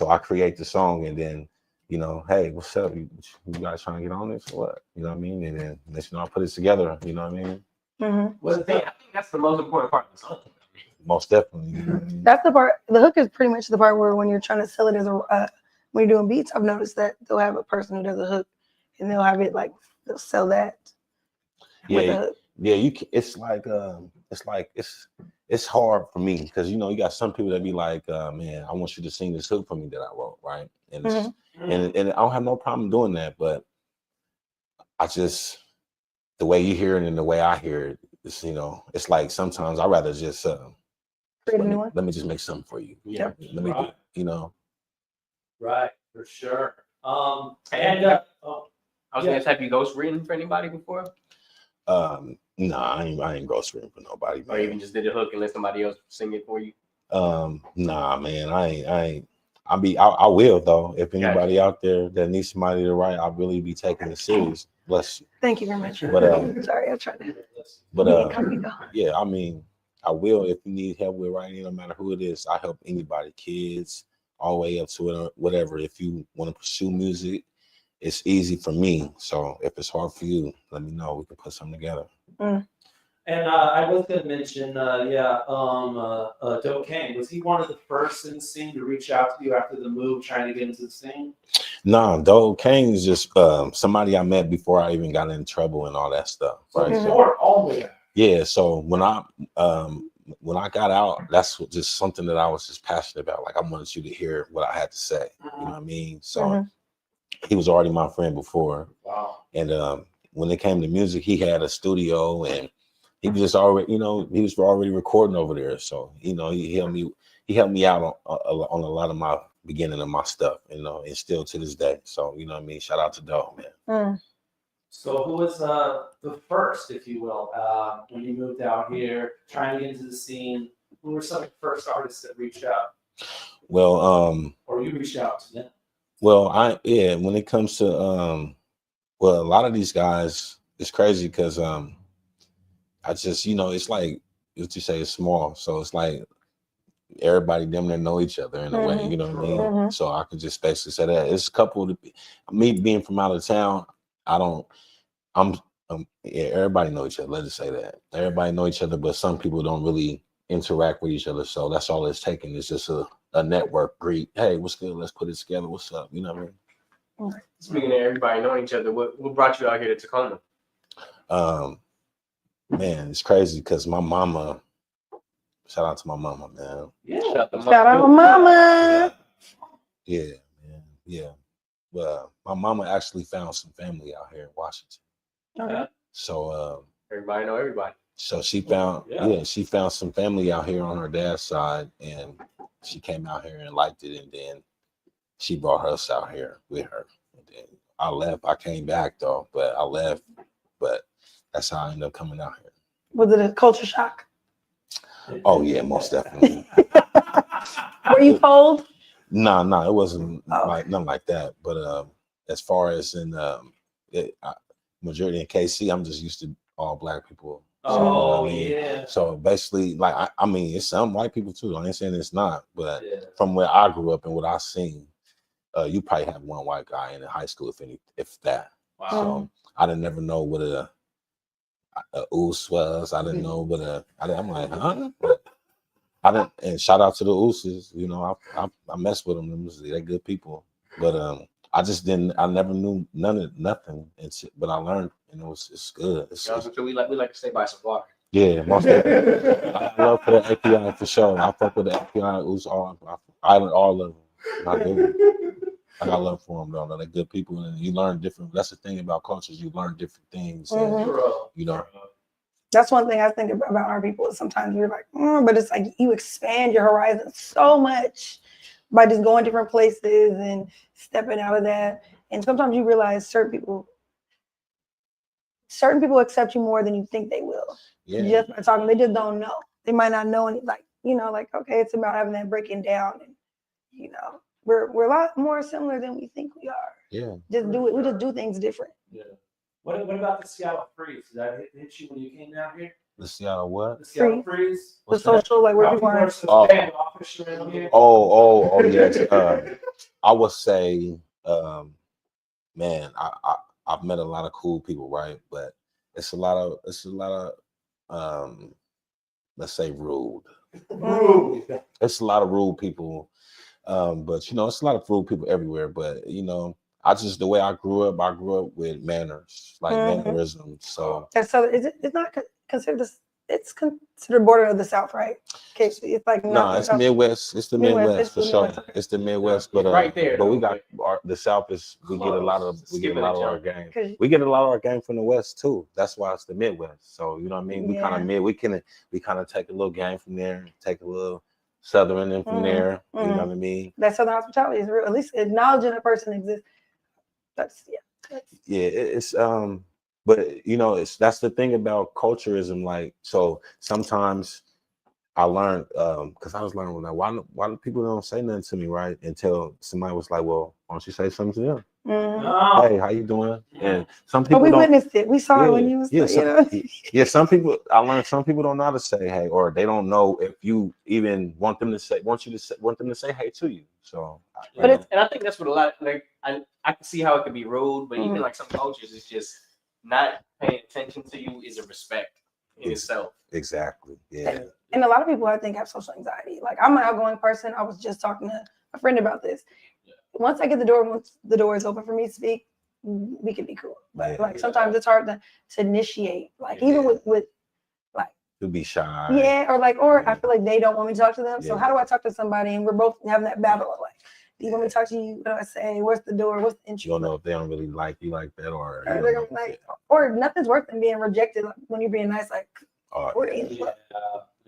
I create the song, and then, you know, hey, what's up? You guys trying to get on this or what? You know what I mean? And then next, you know, I put it together. You know what I mean? Well, I think that's the most important part of the song. Most definitely. You know what I mean? That's the part. The hook is pretty much the part where when you're trying to sell it as a when you're doing beats, I've noticed that they'll have a person who does a hook, and they'll have it like they'll sell that. With the hook. Yeah. You can, it's hard for me because, you know, you got some people that be like, man, I want you to sing this hook for me that I wrote, right? And and I don't have no problem doing that, but I just, the way you hear it and the way I hear it, it's, you know, it's like sometimes I'd rather just let me just make something for you. Yeah. Let me do, you know. Right, for sure. I was gonna have you ghost written for anybody before? Nah, I ain't ghost written for nobody. Or even just did a hook and let somebody else sing it for you? Nah, man, I will though. If anybody out there that needs somebody to write, I'll really be taking it serious. Bless you. Thank you very much. But sorry, I tried to. But yeah, I mean, I will if you need help with writing, no matter who it is. I help anybody, kids, all the way up to it or whatever. If you want to pursue music, it's easy for me. So if it's hard for you, let me know. We can put something together. And I was going to mention, Doe Kane, was he one of the first in the scene to reach out to you after the move, trying to get into the scene? Nah, Doe Kane is just somebody I met before I even got in trouble and all that stuff. So right? before all the way out. Yeah. So when I got out, that's just something that I was just passionate about. Like, I wanted you to hear what I had to say. You know what I mean? So he was already my friend before. Wow. And when it came to music, he had a studio and he was just already, you know, he was already recording over there. So, you know, he helped me out on a lot of my beginning of my stuff, you know, and still to this day. So, you know what I mean? Shout out to Doe, man. So who was the first, if you will, when you moved out here, trying to get into the scene? Who were some of the first artists that reached out? Well, or you reached out to them? Well, when it comes to well, a lot of these guys, it's crazy because I just, you know, it's like what you say, it's small. So it's like everybody them that know each other in a way, you know what I mean? So I could just basically say that. It's a couple of me being from out of town, everybody know each other. Let's just say that. Everybody know each other, but some people don't really interact with each other. So that's all it's taking. It's just a network greet. Hey, what's good? Let's put it together. What's up? You know what I mean? Speaking of everybody knowing each other, what brought you out here to Tacoma? Man, it's crazy because my mama, shout out to my mama, man. Yeah. Shout out to mama. Yeah, man. Yeah. Well, my mama actually found some family out here in Washington. Okay. So everybody know everybody. So she found she found some family out here on her dad's side, and she came out here and liked it, and then she brought us out here with her. And then I left. I came back though, but I left. But that's how I ended up coming out here. Was it a culture shock? Oh yeah, most definitely. Were you cold? No, it wasn't like nothing like that. But as far as in majority in KC, I'm just used to all black people. So, you know what I mean? Yeah. So basically, like I mean, it's some white people too. I ain't saying it's not, but from where I grew up and what I seen, you probably have one white guy in high school, if that. Wow. So I didn't never know what a oos was. I didn't know what I'm like, huh? But I didn't. And shout out to the ooses. You know, I mess with them. They're good people. But I just didn't. I never knew nothing. But I learned, and it's good. We like to stay by some water. Yeah, most definitely. I love for the API for sure. I fuck with the API. All of them. I do. I got love for them though. They're good people, and you learn different. That's the thing about cultures. You learn different things. And, you know. That's one thing I think about our people is sometimes you're like, but it's like you expand your horizon so much by just going different places and stepping out of that. And sometimes you realize certain people accept you more than you think they will. Yeah. Just by talking, they just don't know. They might not know any, like you know, like, okay, it's about having that breaking down, and you know, we're a lot more similar than we think we are. Yeah. Just do it. We just do things different. Yeah. What about the Seattle Freeze? Did that hit you when you came down here? The Seattle what? The Seattle Freeze. The social, like where people are. Standoffish around here. Oh, yes. I would say, man, I've met a lot of cool people, right? But it's a lot of let's say rude. It's a lot of rude people. But you know, it's a lot of rude people everywhere. But you know, the way I grew up with manners, like mannerisms. So And so it's not considered this. It's considered border of the South, right? Okay, so it's like no, it's Midwest. It's the Midwest for sure. It's the Midwest, but right there. But we got the South is we get a lot of our game. We get a lot of our game from the West too. That's why it's the Midwest. So you know what I mean. We kind of we kind of take a little game from there, take a little Southern in from there. You know what I mean. That Southern hospitality is real. At least acknowledging a person exists. That's It's but you know, that's the thing about culturism. Like, so sometimes I learned because I was learning that why do people don't say nothing to me, right? Until somebody was like, well, why don't you say something to them? Hey, how you doing? And some people we witnessed it. We saw it when you was some people I learned some people don't know how to say hey, or they don't know if you even want them to say hey to you. So and I think that's what a lot like I can see how it could be rude, but even like some cultures, it's just not paying attention to you is a respect in itself. Exactly. Yeah. And a lot of people, I think, have social anxiety. Like, I'm an outgoing person. I was just talking to a friend about this. Once I get once the door is open for me to speak, we can be cool. But like sometimes it's hard to initiate. Like even with like to be shy. Yeah, or I feel like they don't want me to talk to them. So how do I talk to somebody and we're both having that battle of like, do you want me to talk to you? What do I say? Where's the door? What's the intro? You don't know if they don't really like you like that, or or nothing's worse than being rejected when you're being nice. Like,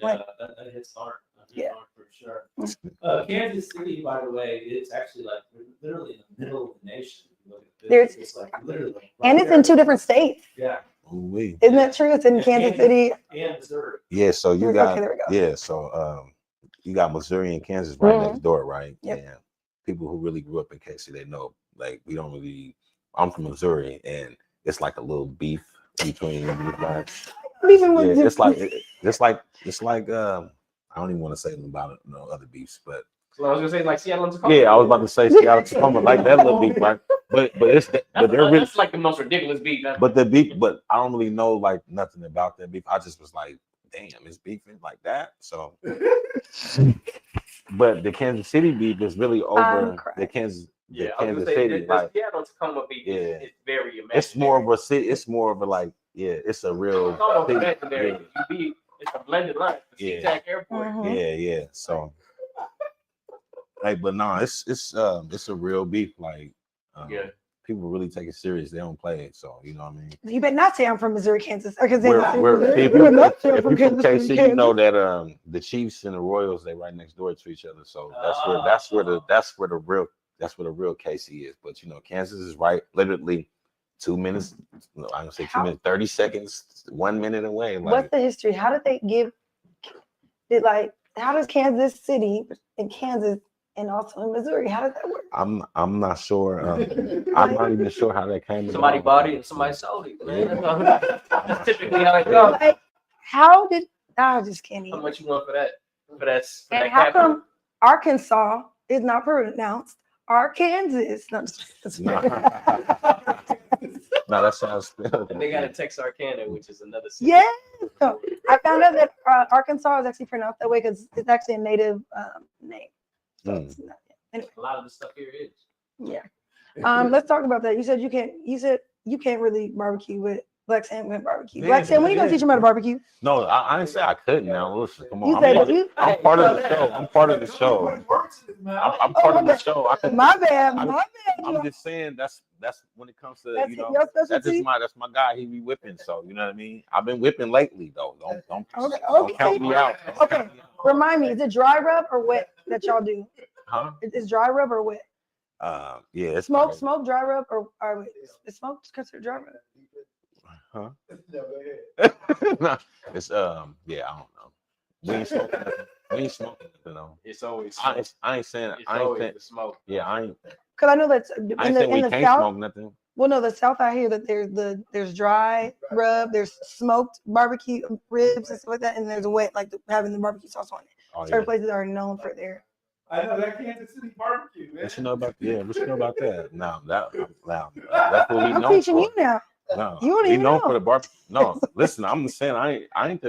that hits hard. For sure. Kansas City, by the way, it's actually like literally in the middle of the nation. It's like literally, and it's in 2 different states. Yeah. Ooh-wee. Isn't that true? It's in Kansas City and Missouri. Yeah. So you got there we go. So you got Missouri and Kansas right next door, right? Yep. And people who really grew up in KC, they know. Like we don't really. I'm from Missouri, and it's like a little beef between you guys. It's like I don't even want to say anything about it, other beefs, but so I was gonna say like Seattle and Tacoma. Yeah, I was about to say Seattle Tacoma, like that little beef, right? But that's like the most ridiculous beef. But I don't really know like nothing about that beef. I just was like, damn, it's beefing like that. So, but the Kansas City beef is really over the Kansas. Yeah, Kansas City, like Seattle Tacoma beef is very imaginary. It's more of a city. It's more of a like, it's a real. It's almost legendary. It's a blended line. SeaTac Airport. Yeah. So, like, but no, it's a real beef. Like, people really take it serious. They don't play it. So you know what I mean. You better not say I'm from Missouri, Kansas, or because if you're from KC, you know that the Chiefs and the Royals, they right next door to each other. So that's where the real KC is. But you know, Kansas is right, literally 2 minutes. No, I don't say 2 minutes, 30 seconds, 1 minute away. Like, what's the history? How did they give it? Like, how does Kansas City and Kansas and also in Missouri? How does that work? I'm not sure. I'm not even sure how that came. Somebody bought it and somebody sold it. Man. That's typically how it goes. Like, how did I just can't even. How much you want for that? And how come Arkansas is not pronounced Arkansas? No, that sounds good. And they got a Texarkana, which is another city. Yeah. So I found out that Arkansas is actually pronounced that way because it's actually a native name. So it's not, anyway. A lot of the stuff here is. Yeah. Let's talk about that. You said you can't really barbecue with Black Sam went barbecue. Black Sam, when are you gonna teach him how to barbecue? No, I didn't say I couldn't. Now listen, come on. You I'm part of the show. I'm part of the show. I'm part of the show. My bad. I'm just saying that's when it comes to that's that's my guy. He be whipping. So you know what I mean. I've been whipping lately though. Don't count me out. Okay. Remind me, is it dry rub or wet that y'all do? Huh? Is dry rub or wet? Yeah. It's smoke dry rub or is smoke considered dry rub? Huh? No, it's I don't know. We ain't smoking nothing. We ain't smoking nothing though. It's always I ain't saying it's I ain't always saying the smoke. yeah, I ain't Because I know that I in ain't the saying we in the can't South. smoke nothing. Well, no, the South I hear that there's dry rub, there's smoked barbecue ribs and stuff like that, and there's a wet having the barbecue sauce on it. Oh, Certain yeah. places are known for their. I know that Kansas City barbecue, man. What you know about what you know about that? No, that's what we I'm known teaching for. you now. No, You don't we even known know. for the barbecue. No, listen, I'm just saying I ain't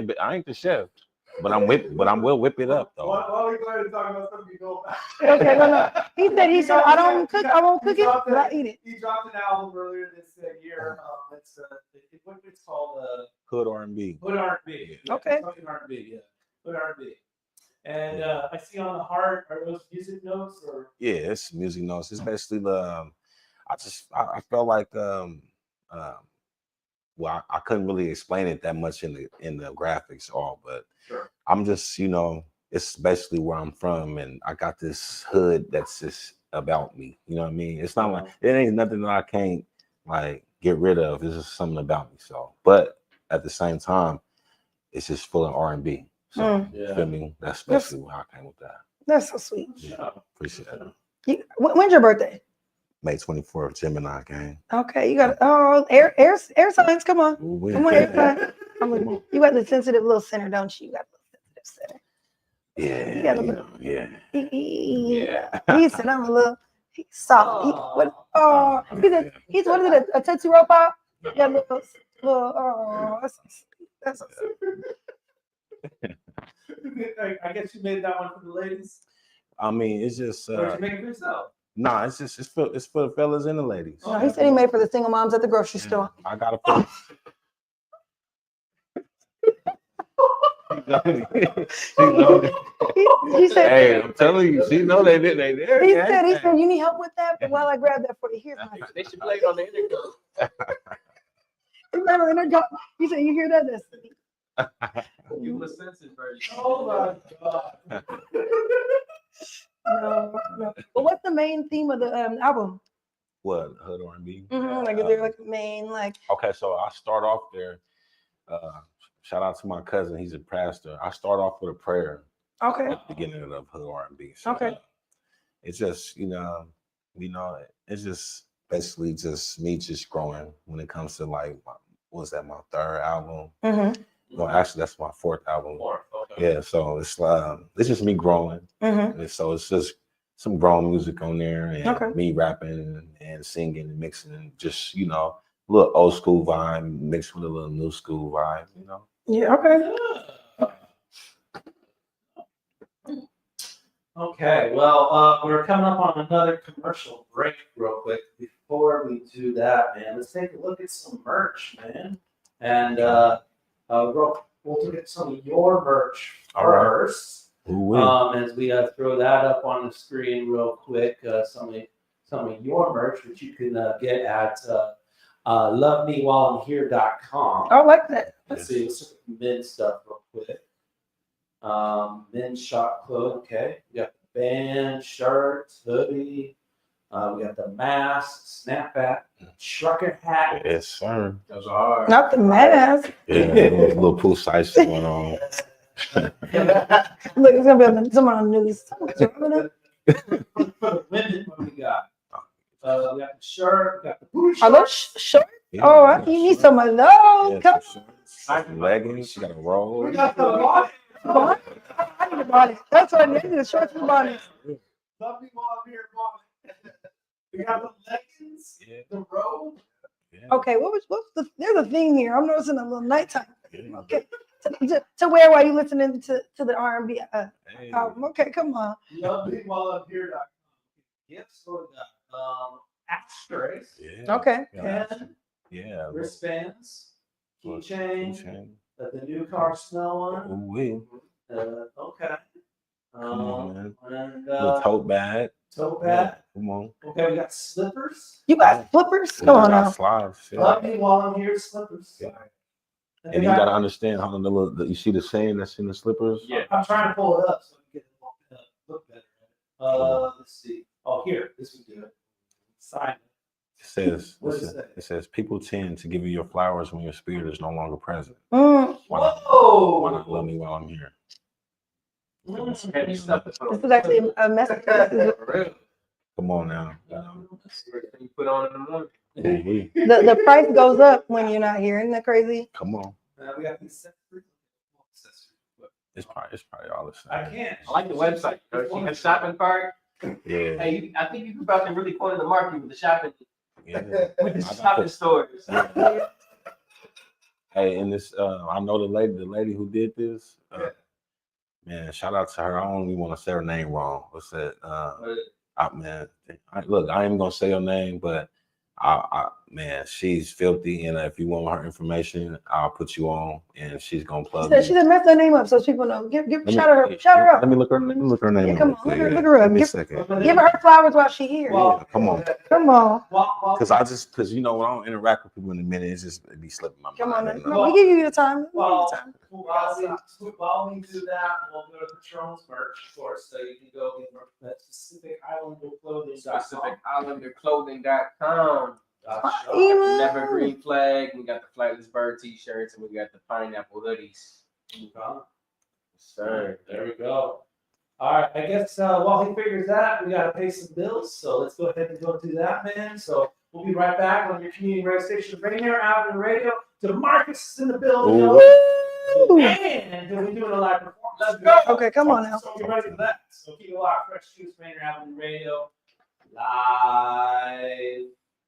the chef, but I will whip it up though. Why are we going to talk about something you know about? Okay, no. He said I don't cook. I won't cook it, but I eat it. He dropped an album earlier this year. It's called Hood R&B. Hood R&B. Yeah, Okay. Fucking R&B. Yeah. Hood R&B. And I see on the heart, are those music notes or? Yeah, it's music notes. It's basically the. I felt like well, I couldn't really explain it that much in the graphics all, but sure. I'm just it's basically where I'm from, and I got this hood that's just about me. You know what I mean? It's not like it ain't nothing that I can't get rid of. It's just something about me. So, but at the same time, it's just full of R&B. So, you feel me? That's basically why I came with that. That's so sweet. Yeah, appreciate it. When's your birthday? May 24th, Gemini gang. Okay, you got air signs. Come on, come on, air signs. You got the sensitive little center, don't you? You got the sensitive center. Yeah, You got a little. yeah. He said I'm a little soft. He's what is it? A Tootsie Roll Pop? Yeah, little. That's so sweet. I guess you made that one for the ladies. I mean, it's just. Or did you make it for yourself? Nah, it's for the fellas and the ladies. No, he said he made for the single moms at the grocery store. I got a. He said, "Hey, I'm telling you, she know they did. They there." He said, you need help with that. But while I grab that for you, here's my. They should play it on the intercom. He said, you hear that? That's You the censored version. Oh my god. No. But what's the main theme of the album? What, Hood R&B? Like, is there like a main Okay, so I start off there. Shout out to my cousin. He's a pastor. I start off with a prayer. Okay. At the beginning of Hood R&B. So, okay. It's just it's just basically just me just growing when it comes to my third album. Mm-hmm. No, actually that's my fourth album. Yeah, so it's just me growing. Mm-hmm. And so it's just some grown music on there and me rapping and singing and mixing and just, a little old school vibe mixed with a little new school vibe, Yeah, okay. Okay, well, we're coming up on another commercial break real quick. Before we do that, man, let's take a look at some merch, man. And we'll look at some of your merch first. As we throw that up on the screen real quick, some of your merch, which you can get at lovemewhileimhere.com. I like that. Let's see, let's look at men's stuff real quick. Men's shop clothes, okay. We got the band, shirts, hoodie. We got the mask, snapback, trucker hat. Yes, sir. Those are not the mask. Yeah, little pool size going on. Look, it's gonna be someone on the news. For the women, what we got? We got the shirt, we got the booty shorts. Are those shorts? Yeah, you need some of those. Some leggings, you got a roll. We got the bonnet. I need a bonnet. That's what I need. The shorts and bonnet. Love me while I'm here, bonnet. We got the leggings, the robe. Okay, what's there's a theme here. I'm noticing a little nighttime. Okay. To wear while you listening to the R&B album. Okay, come on. Love me while I'm here. Gifts for the ashtrays. Okay. Yeah. Wristbands. Keychain. The new car smell one. Okay. Come on, man. And the tote bag. Tote bag. Come on. Okay, we got slippers. You got slippers? Come on now. Slides. Love me while I'm here, slippers. Yeah. And you gotta understand how you see the saying that's in the slippers. Yeah, I'm trying to pull it up so we can look better. Let's see. Oh, here, this would do it. Sign. It says people tend to give you your flowers when your spirit is no longer present. Whoa! Why not love me while I'm here? Heavy stuff to put on. This is actually a message. Come on now. You put on in the morning. The price goes up when you're not here. Isn't that crazy? Come on. We got these It's probably all the same. I can't. I like the website. You have shopping cart. Yeah. Hey, I think you could probably really corner the market with the shopping. Yeah. With the shopping stores. Yeah. Hey, and this I know the lady who did this. Man, shout out to her. I don't even want to say her name wrong. What's that? Man, look, I ain't gonna say her name, but man, she's filthy, and if you want her information, I'll put you on, and she's gonna plug. She said mess her name up so people know. Shout her up. Let me look her name. Yeah, come on, look her up. Give me a second. Give her flowers while she's here. Yeah, come on. Come on. Because you know when I don't interact with people in a minute, it be slipping my mind. Come on. No, we give you your time. While we do that, we'll go to Patron's merch, of course, so you can go get that specific Islander clothing. SpacificIslanderClothing.com. Never green flag. We got the flightless bird t-shirts, and we got the pineapple hoodies. Sir, there we go. All right, I guess while he figures that, we got to pay some bills. So let's go ahead and go do that, man. So we'll be right back on your community radio station, Rainier Avenue Radio. Demarkus is in the building. And we're doing a live performance. Let's go. Okay, come on now. So get ready for that. So keep it locked. Fresh Juice, Rainier Avenue Radio, live.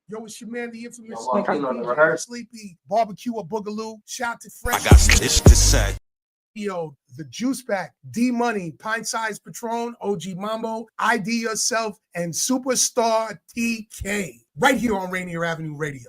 Yo, it's your man, the infamous Sleepy Barbecue or Boogaloo. Shout to Fresh. I got some shit to say. Yo, the Juice Pack, D Money, Pint Size Patron, OG Mambo, ID Yourself, and Superstar TK. Right here on Rainier Avenue Radio.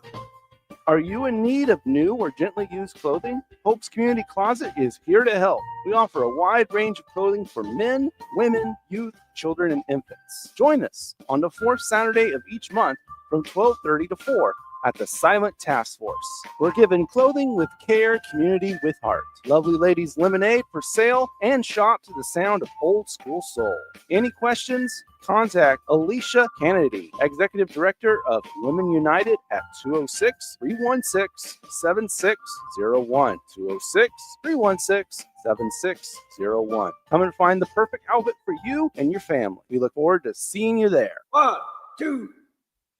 Are you in need of new or gently used clothing? Hope's Community Closet is here to help. We offer a wide range of clothing for men, women, youth, children, and infants. Join us on the fourth Saturday of each month from 12:30 to 4 at the Silent Task Force. We're giving clothing with care, community with heart. Lovely Ladies Lemonade for sale, and shop to the sound of old school soul. Any questions? Contact Alicia Kennedy, Executive Director of Women United at 206-316-7601. 206-316-7601. Come and find the perfect outfit for you and your family. We look forward to seeing you there. 1, 2,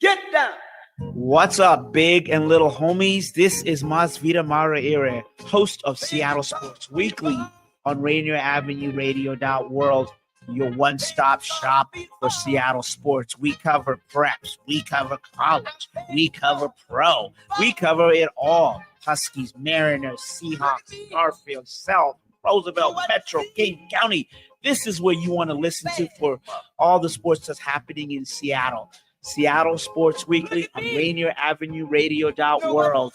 get down. What's up, big and little homies? This is Masvita Maraire, host of Seattle Sports Weekly on RainierAvenueRadio.world, your one-stop shop for Seattle sports. We cover preps, we cover college, we cover pro, we cover it all. Huskies, Mariners, Seahawks, Garfield, South, Roosevelt, Metro, King County. This is where you want to listen to for all the sports that's happening in Seattle. Seattle Sports Weekly on RainierAvenueRadio.world.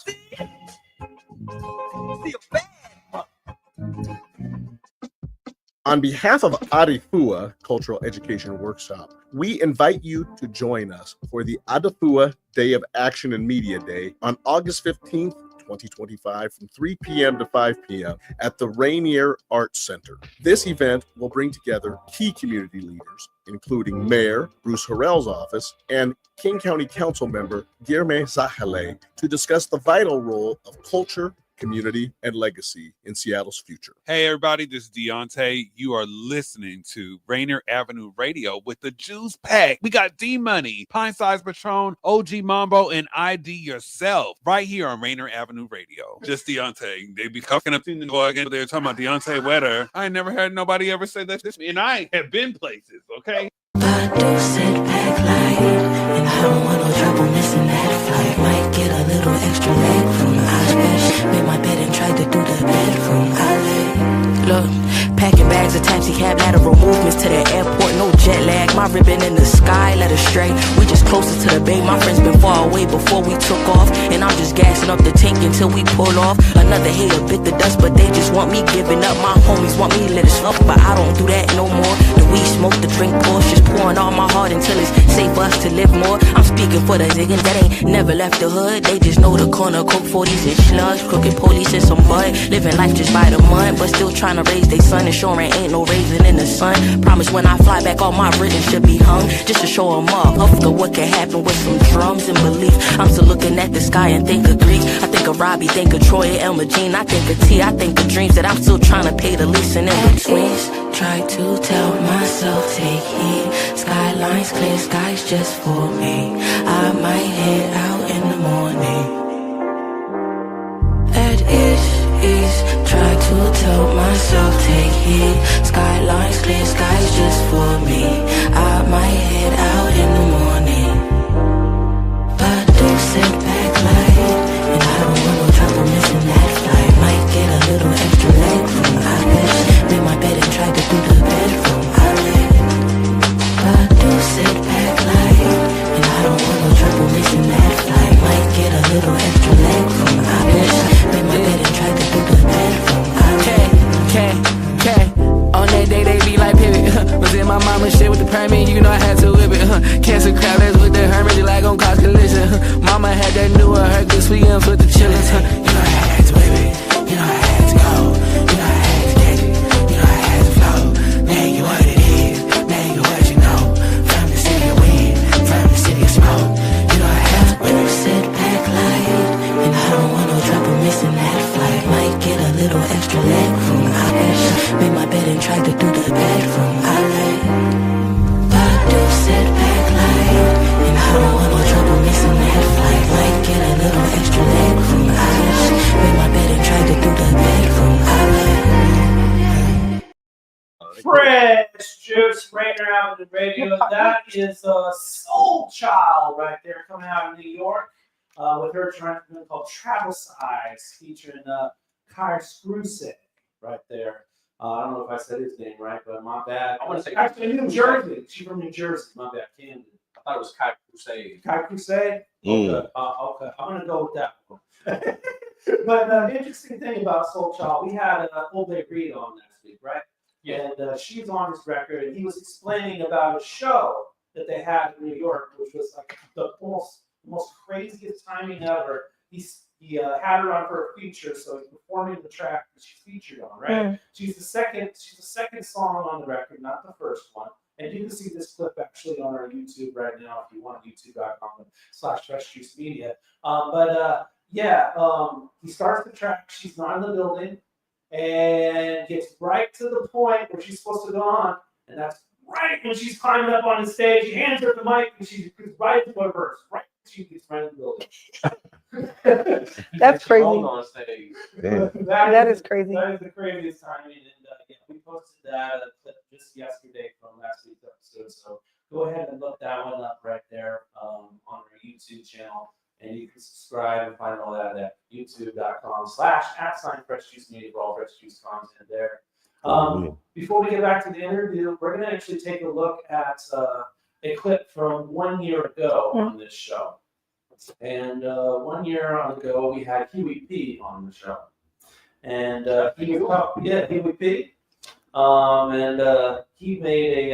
On behalf of Adifua Cultural Education Workshop, we invite you to join us for the Adifua Day of Action and Media Day on August 15th, 2025 from 3 p.m. to 5 p.m. at the Rainier Arts Center. This event will bring together key community leaders, including Mayor Bruce Harrell's office and King County Council member Guilherme Zahale, to discuss the vital role of culture, community, and legacy in Seattle's future. Hey everybody, this is Deontay. You are listening to Rainier Avenue Radio with the Juice Pack. We got D Money, Pint Size Patron, OG Mambo, and ID Yourself right here on Rainier Avenue Radio. Just Deontay. They be cuffing up in the again. They're talking about Deontay Wetter. I ain't never heard nobody ever say that to me, and I have been places, okay? I do sit back like, and I don't want no trouble missing that flight. Might get a little extra leg from I made my bed and tried to do the bedroom. Look, packing bags, a taxi cab, lateral movements to the airport, no jet lag. My ribbon in the sky, let her stray. We just closer to the bay. My friends been far away before we took off, and I'm just gassing up the tank until we pull off. Another hater bit the dust, but they just want me giving up. My homies want me let it up, but I don't do that no more. The weed smoke, the drink pour, just pouring all my heart until it's safe for us to live more. I'm speaking for the ziggins that ain't never left the hood. They just know the corner, coke 40s and slugs, crooked police and some bud. Living life just by the mud, but still trying to raise they son. Ensuring ain't no raising in the sun. Promise when I fly back, all my written should be hung, just to show them up. Huff what can happen with some drums and belief. I'm still looking at the sky and think of Greek. I think of Robbie, think of Troy and Elma Jean. I think of T, I think of dreams that I'm still trying to pay the lease and in betweens. Try to tell myself, take heed. Skylines clear, skies just for me. I might head out in the morning. That is. Try to tell myself, take heed. Skylines clear, skies just for me. I might head out in the morning. But do sit back light, and I don't want no trouble missing that flight. Might get a little extra leg room. I bet made my bed and tried to do the bedroom. I lay, but do sit back light, and I don't want no trouble missing that flight. Might get a little extra leg room. I bet made my bed and tried to do the bedroom. On that day they be like pivot. Was in my mama shit with the permit, you know I had to whip it. Cancer crab legs with the hermit, you like gon' cause collision. Mama had that new her good sweet yums with the chillin'. You know I had to whip it, you know I had to go, you know I had to catch it, you know I had to flow. Make it what it is, make it what you know. From the city of wind, from the city of smoke. You know I had to whip it. Sit back light, and I don't want no trouble missing that flight. Might get a little extra leg room. I bet made my bed and tried to do the bedroom. I lay, but do sit back light, and I don't want no trouble missing that flight. Might get a little extra leg room. I made my bed and tried to do the bedroom. I lay. Fresh Juice, Rainer Avenue Radio. That is Soul Child right there, coming out of New York with her track called Travel Size, featuring Kai Screwset right there. I don't know if I said his name right, but my bad. I want to say actually New Jersey. She's from New Jersey. My bad, Camden. I thought it was Kai Crusade. Kai Crusade. Okay, okay. I'm gonna go with that one. But the interesting thing about Soul Child, we had Old Bay Reed on last week, right? Yeah. And she's on his record, and he was explaining about a show that they had in New York, which was like the most craziest timing ever. He had her on for a feature, so he's performing the track that she's featured on, right? She's the second song on the record, not the first one. And you can see this clip actually on our YouTube right now if you want, youtube.com/freshjuicemedia. He starts the track, she's not in the building, and gets right to the point where she's supposed to go on, and that's right when she's climbing up on the stage. He hands her the mic, and she's right into a verse, right when she gets right in the building. That's crazy. On stage. That is crazy. That is the craziest timing, and we posted that clip just yesterday from last week's episode. So go ahead and look that one up right there on our YouTube channel, and you can subscribe and find all that at youtube.com/@FreshJuiceMedia for all Fresh Juice content there. Before we get back to the interview, we're going to actually take a look at a clip from 1 year ago on this show. And 1 year ago, we had Huey P on the show. And Huey P. He made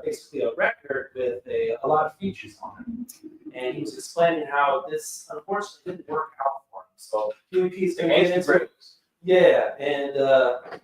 basically a record with a lot of features on it. And he was explaining how this unfortunately didn't work out for him. So Huey P's going to get into it. Yeah, and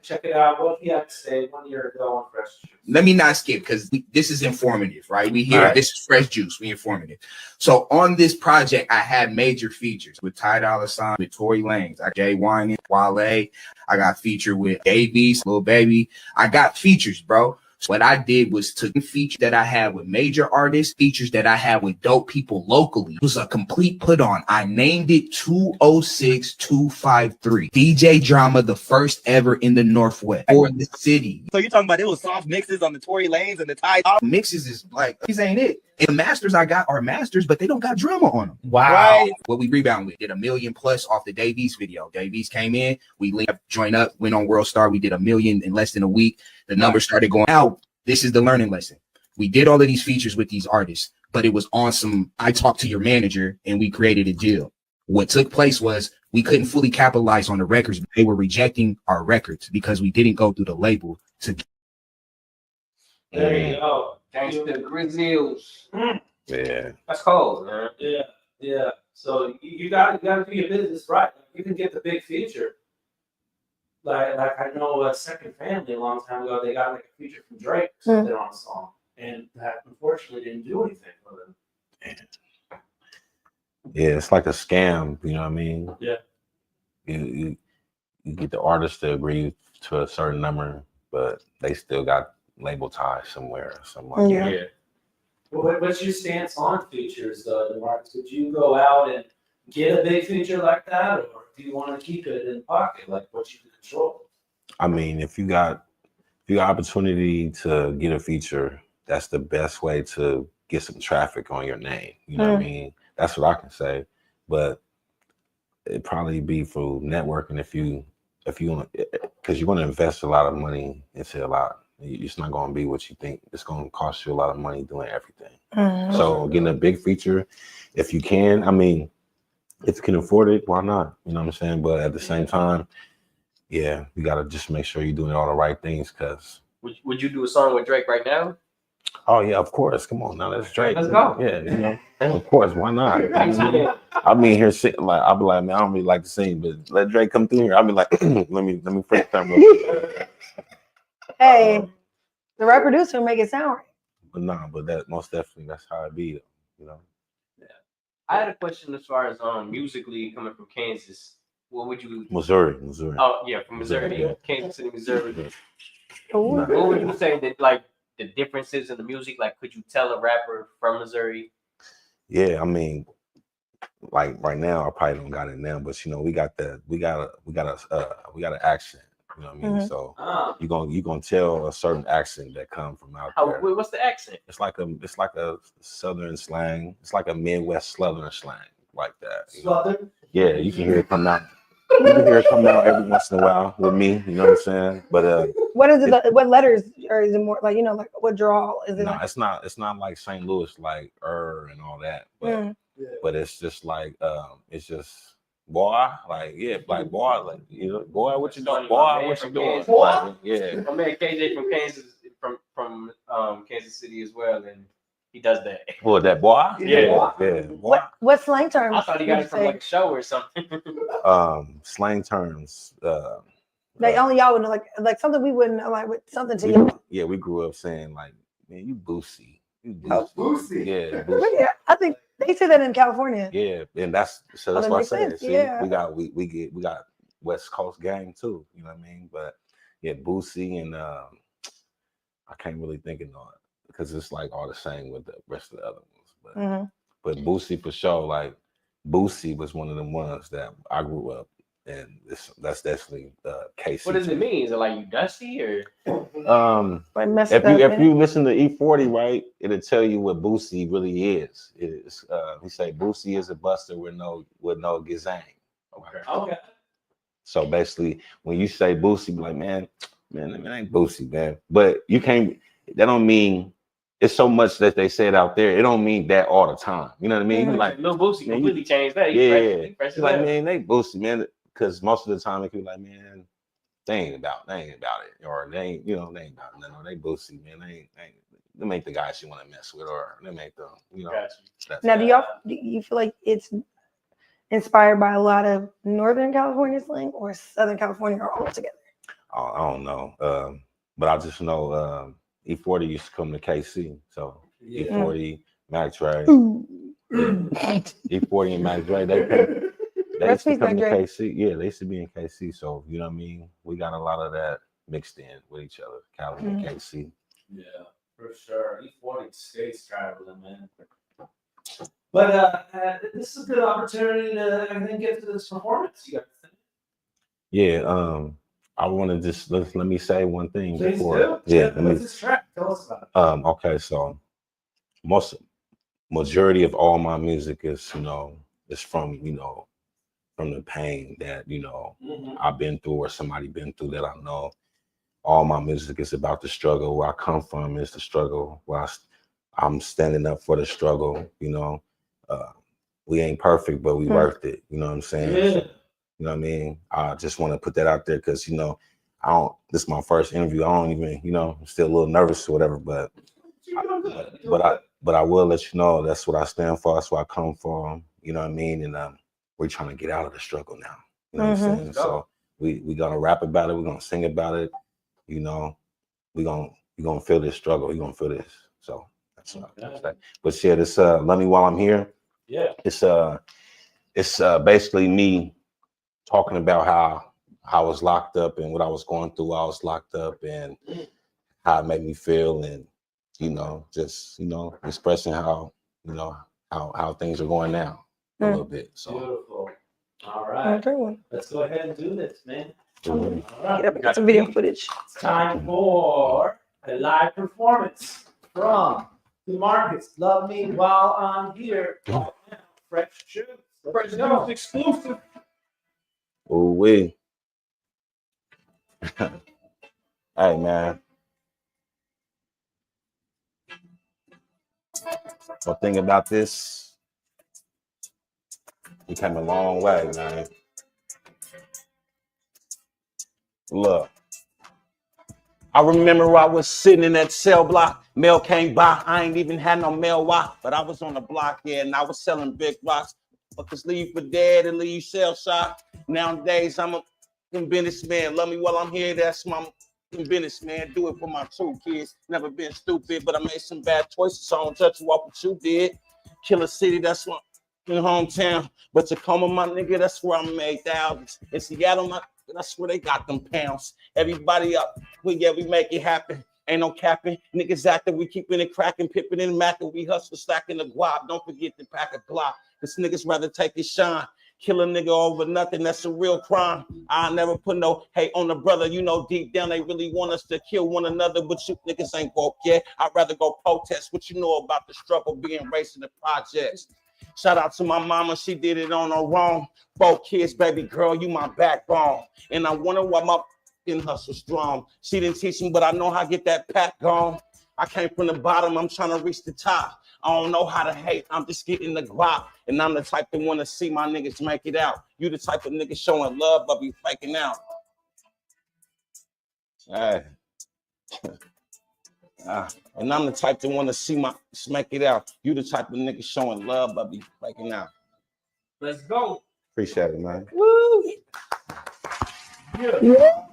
check it out. What he had to say 1 year ago on Fresh Juice. Let me not skip because this is informative, right? We hear this is Fresh Juice. We informative. So on this project, I had major features with Ty Dolla $ign, with Tory Lanez, I Jay Wine, Wale. I got featured with Davies, Lil Baby. I got features, bro. So what I did was took the feature that I had with major artists, features that I had with dope people locally. It was a complete put on. I named it 206253. DJ Drama, the first ever in the Northwest for the city. So you're talking about it was soft mixes on the Tory Lanez and the Ty Dolla? Mixes is like, these ain't it. And the masters I got are masters, but they don't got drama on them. Wow. Right? What we rebound with, did 1 million plus off the Davies video. Davies came in, we linked up, joined up, went on World Star. We did 1 million in less than a week. The numbers started going out. This is the learning lesson. We did all of these features with these artists, but it was on some, I talked to your manager and we created a deal. What took place was we couldn't fully capitalize on the records. They were rejecting our records because we didn't go through the label to. There you go. Gangsta Grizzles. Yeah. That's cold, man. Yeah. So you got to do your business right. You can get the big feature. Like I know Second Family a long time ago, they got like a feature from Drake or something on a song, and that unfortunately didn't do anything for them. Yeah, it's like a scam. You know what I mean? Yeah. You get the artist to agree to a certain number, but they still got label ties somewhere or something like that. Yeah. What's your stance on features, Demarkus? Would you go out and get a big feature like that, or do you want to keep it in the pocket, like what you can control? I mean, if you got opportunity to get a feature, that's the best way to get some traffic on your name. You know what I mean? That's what I can say. But it'd probably be for networking if you want, because you're going to invest a lot of money into a lot. It's not going to be what you think. It's going to cost you a lot of money doing everything. So getting a big feature, if you can, I mean, if you can afford it, why not? You know what I'm saying? But at the same time, yeah, you got to just make sure you're doing all the right things. Because would you do a song with Drake right now? oh yeah, of course. Come on now, that's Drake. Let's go. Yeah, you know, of course. Why not? I mean, here sitting like I'll be like, man, I don't really like to sing, but let Drake come through here. I'll be like, let me FaceTime real quick. Hey, the right producer make it sound right. But nah, but that most definitely that's how it be, you know. Yeah. I had a question as far as musically coming from Kansas. What would you? Missouri. Oh yeah, from Missouri, yeah. Kansas City, Missouri. Ooh. What would you say that like the differences in the music? Like, could you tell a rapper from Missouri? Yeah, I mean, like right now, I probably don't got it now, but you know, we got an accent. You know what I mean? So you gonna tell a certain accent that come from out there. What's the accent? It's like a southern slang. It's like a Midwest southern slang, like that. You know? Yeah, you can hear it come out. You can hear it come out every once in a while with me. You know what I'm saying? But what is it? What letters, or is it more like like what drawl is it? No, like? it's not like St. Louis, like and all that. But it's just like it's just boy, like yeah, like boy, like you know, boy, what you doing? Boy, what you doing? Like, yeah. My man KJ from Kansas, from Kansas City as well, and he does that. Well, that boy, yeah. Boy. What slang term? I thought he got it from like a show or something. Slang terms. Like only y'all would know, like something we wouldn't know, like with something to y'all. Yeah, we grew up saying like, man, you boosie. You boosie. Oh, boosie. Yeah, boosie. Really? I think they say that in California. Yeah, and that's that what I makes said. sense. See, Yeah. we got West Coast gang too. You know what I mean? But yeah, boosie and I can't really think of it because it's like all the same with the rest of the other ones. But boosie for sure. Like boosie was one of the ones that I grew up. And that's definitely KC. What does it mean? Is it like you dusty or? If you listen to E40, right, it'll tell you what Boosie really is. It's he say Boosie is a buster with no gizang. Okay. So basically, when you say Boosie, be like, man, it ain't Boosie, man. But you can't. That don't mean. It's so much that they said out there. It don't mean that all the time. You know what I mean? Like Lil Boosie completely changed that. He fresh like, man, they Boosie, man. Because most of the time it could be like, man, they ain't about it, or they ain't, they ain't about it. No, they Boosie, man. They make the guys you want to mess with, or they make them, Now, do you feel like it's inspired by a lot of Northern California slang or Southern California, or all together? I don't know, but I just know E40 used to come to KC, so E40, Mac Dre, E40 and Mac Dre, they used to come to KC. Yeah, they used to be in KC. So, you know what I mean? We got a lot of that mixed in with each other, Cali and KC. Yeah, for sure. E40 states traveling, man. But this is a good opportunity to, I think, get to this performance. You guys think? Yeah, I want to just let me say one thing Please before. do. Yeah, What's this track? Tell us about it. Okay, so majority of all my music is, is from, from the pain that, I've been through or somebody been through that I know. All my music is about the struggle. Where I come from is the struggle. Where I'm standing up for the struggle, we ain't perfect, but we worth it. You know what I'm saying? Yeah. So, you know what I mean? I just want to put that out there because, this is my first interview. I don't even, I'm still a little nervous or whatever, but I will let you know that's what I stand for. That's what I come from. You know what I mean? And we're trying to get out of the struggle now. You know what I'm saying? So we gonna rap about it. We're gonna sing about it. We're gonna feel this struggle. We're gonna feel this. So that's what I'm saying. But yeah, this Love Me While I'm Here. Yeah. It's basically me talking about I was locked up and what I was going through. I was locked up and how it made me feel, and just expressing how how things are going now a little bit. So Beautiful. All right. Let's go ahead and do this, man. Mhm. All right. Get up and get some video footage. It's time for a live performance from Demarkus. Love Me While I'm Here. Fresh Juice. Fresh Juice exclusive. Ooh wee. Hey man. So think about this. We came a long way, man. Look. I remember I was sitting in that cell block. Mail came by. I ain't even had no mail. Why? But I was on the block, yeah, and I was selling big rocks. Fuckers leave for dead and leave shell shock. Nowadays, I'm a businessman. Love me while I'm here. That's my businessman. Do it for my 2 kids. Never been stupid, but I made some bad choices. So I don't judge you off what you did. Kill a city, that's what in hometown. But Tacoma, my nigga, that's where I made thousands. In Seattle, that's where they got them pounds. Everybody up, we make it happen. Ain't no capping. Niggas acting, we keeping it cracking, pipping and macking. We hustle, stacking the guap. Don't forget to pack a Glock. Cause niggas rather take his shine. Kill a nigga over nothing, that's a real crime. I never put no hate on the brother. You know, deep down they really want us to kill one another, but you niggas ain't woke yet. I'd rather go protest. What you know about the struggle being raised in the projects? Shout out to my mama, she did it on her own. 4 kids, baby girl, you my backbone. And I wonder why my hustle strong. She didn't teach me, but I know how to get that pack gone. I came from the bottom, I'm trying to reach the top. I don't know how to hate, I'm just getting the guap. And I'm the type that want to see my niggas make it out. You the type of nigga showing love, but be faking out. Hey. And I'm the type that want to see my make it out. You the type of nigga showing love, but be faking out. Let's go. Appreciate it, man. Woo! Yeah.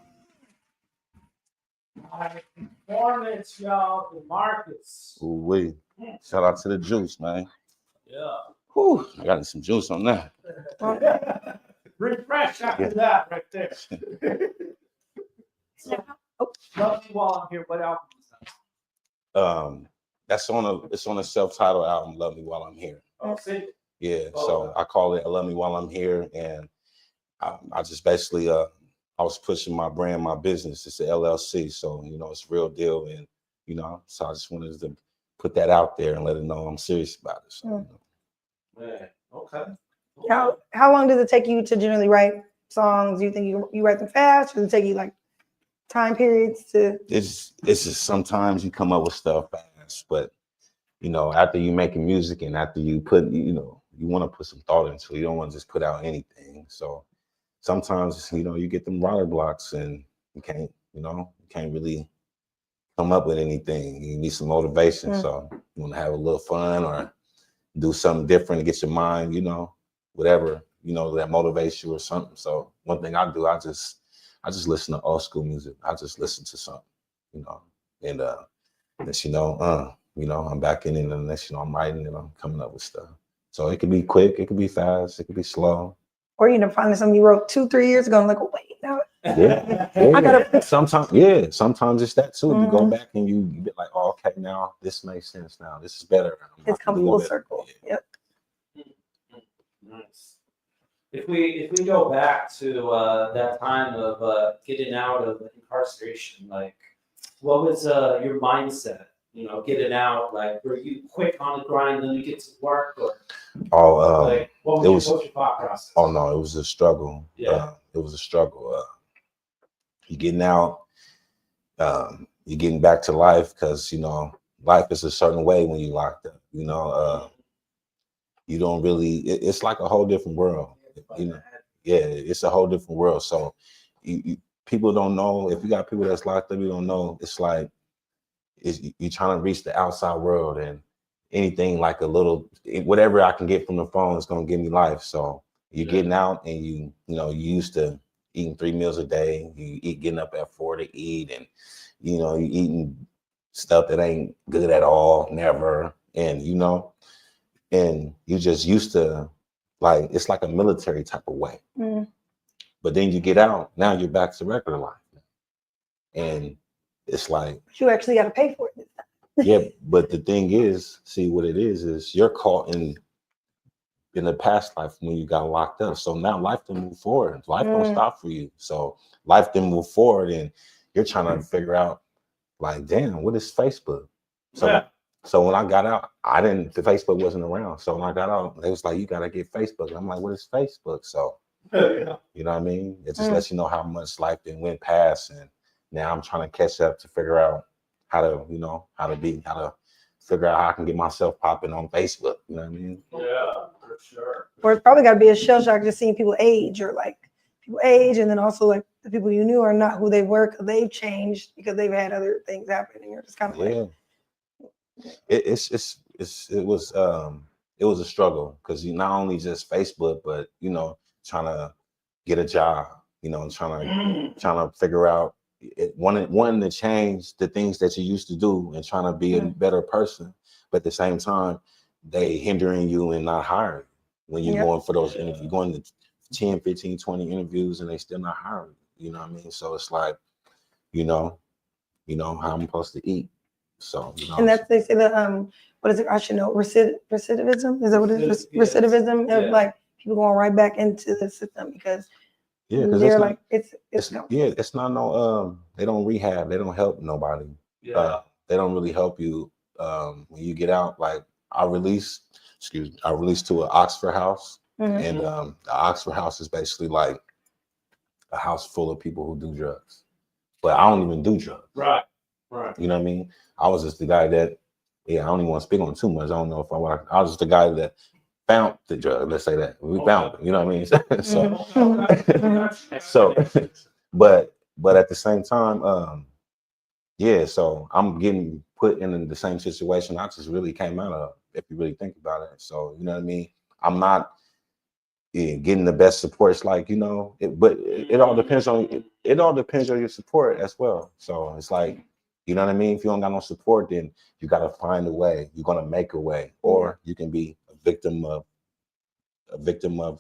All right, performance, y'all. Demarkus. Ooh wee. Shout out to the juice, man. Yeah. Whew, I got some juice on that. Refresh after that right there. Love Me While I'm Here. What album is that? It's on a self-titled album, Love Me While I'm Here. Oh, see? Yeah, so I call it Love Me While I'm Here, and I just basically I was pushing my brand, my business. It's an LLC, so it's real deal, and so I just wanted to put that out there and let it know I'm serious about it. So, Man, okay. How long does it take you to generally write songs? Do you think you write them fast, or does it take you like time periods to? It's just sometimes you come up with stuff fast, but after you making music and after you put you want to put some thought into it. You don't want to just put out anything. So sometimes you get them writer blocks and you can't really come up with anything. You need some motivation. So you want to have a little fun or do something different to get your mind, whatever, that motivates you or something. So one thing I do, I just listen to old school music. I just listen to something, and next I'm back in it, and the next I'm writing and I'm coming up with stuff. So it could be quick, it could be fast, it could be slow. Or finding something you wrote 2-3 years ago and like, oh wait, now Yeah. I gotta sometimes it's that too. You go back and you get like, oh, okay, now this makes sense. Now this is better. It's come full circle. Yep. Nice. If we go back to that time of getting out of incarceration, like what was your mindset? Getting out, like were you quick on the grind, then you get to work, or what was your thought process? Oh no, it was a struggle. Yeah, it was a struggle. You getting out, you're getting back to life because life is a certain way when you locked up. You don't really. It's like a whole different world. Yeah, it's a whole different world. So people don't know. If you got people that's locked up, you don't know. It's like you're trying to reach the outside world, and anything like a little, whatever I can get from the phone is gonna give me life. So you're getting out, and you used to eating 3 meals a day. You getting up at 4 to eat, and you eating stuff that ain't good at all, never, and and you just used to, like, it's like a military type of way. But then you get out, now you're back to regular life. And it's like, But you actually got to pay for it. yeah, but the thing is, see what it is you're caught in the past life when you got locked up. So now life can move forward. Life don't stop for you. So life can move forward, and you're trying to figure out, like, damn, what is Facebook? So when I got out, the Facebook wasn't around. So when I got out, they was like, you gotta get Facebook. And I'm like, what is Facebook? So you know what I mean? It just lets you know how much life then went past, and now I'm trying to catch up to figure out how to figure out how I can get myself popping on Facebook. You know what I mean? Yeah, for sure. Or it's probably got to be a shell shock just seeing people age, or like people age, and then also like the people you knew are not who they were because they've changed because they've had other things happen, and you're just kind of like, it was a struggle because you not only just Facebook, but trying to get a job, trying to figure out wanting to change the things that you used to do and trying to be a better person, but at the same time they hindering you and not hiring when you're going for those interviews, going to 10, 15, 20 interviews and they still not hiring. You know what I mean? So it's like, how I'm supposed to eat. So and that's, they say that what is it? I should know, recidivism. Is that what it is? Recidivism of like people going right back into the system because they're like it's not no they don't rehab, they don't help nobody. They don't really help you when you get out. Like I released to an Oxford house, and the Oxford house is basically like a house full of people who do drugs, but I don't even do drugs. Right. You know what I mean? I was just the guy that, I don't even want to speak on it too much. I don't know if I was just the guy that found the drug. Let's say that we found it. You know what I mean? But at the same time, so I'm getting put in the same situation I just really came out of, if you really think about it. So, you know what I mean? I'm not getting the best support. It's like, but it all depends on your support as well. So it's like, you know what I mean? If you don't got no support, then you got to find a way. You're going to make a way, or you can be a victim of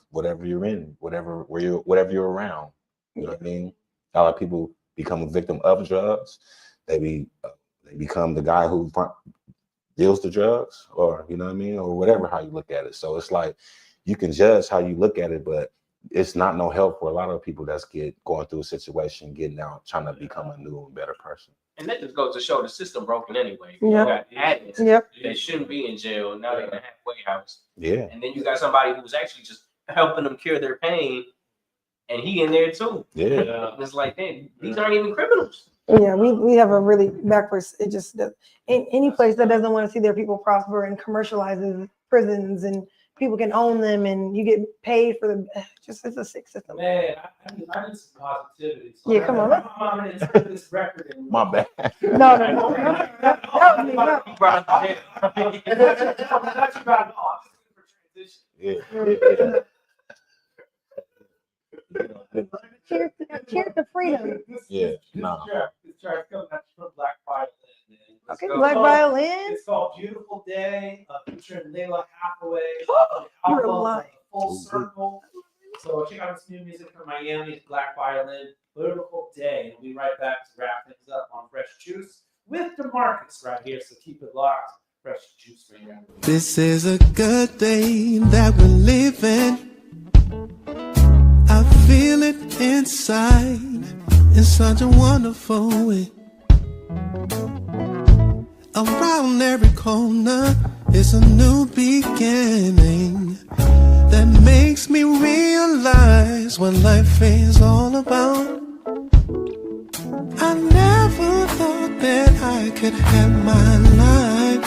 whatever you're in, whatever you're around. You know what I mean? A lot of people become a victim of drugs. They become the guy who deals the drugs, or you know what I mean, or whatever, how you look at it. So it's like you can judge how you look at it, but it's not no help for a lot of people that's going through a situation, getting out, trying to become a new and better person. And that just goes to show the system broken anyway. Yeah. You got addicts that shouldn't be in jail. Now they're in a halfway house. Yeah. And then you got somebody who's actually just helping them cure their pain, and he in there too. Yeah. It's like, man, these aren't even criminals. Yeah, we have a really backwards. It just any place that doesn't want to see their people prosper and commercializes prisons and people can own them and you get paid for the it's a sick system. Man, I need some positivity. So Yeah, come on. I'm gonna insert this record in. My bad. No. Cheers to freedom. Yeah. This track coming at you from Black Violin. Okay, Black Violin. It's called Beautiful Day, featuring Layla Hathaway. You're lying. Full Circle. So check out this new music from Miami. It's Black Violin, Beautiful Day. We'll be right back to wrap things up on Fresh Juice with Demarkus right here. So keep it locked. Fresh Juice right now. This is a good day that we're living. I feel it inside in such a wonderful way. Around every corner is a new beginning that makes me realize what life is all about. I never thought that I could have my life.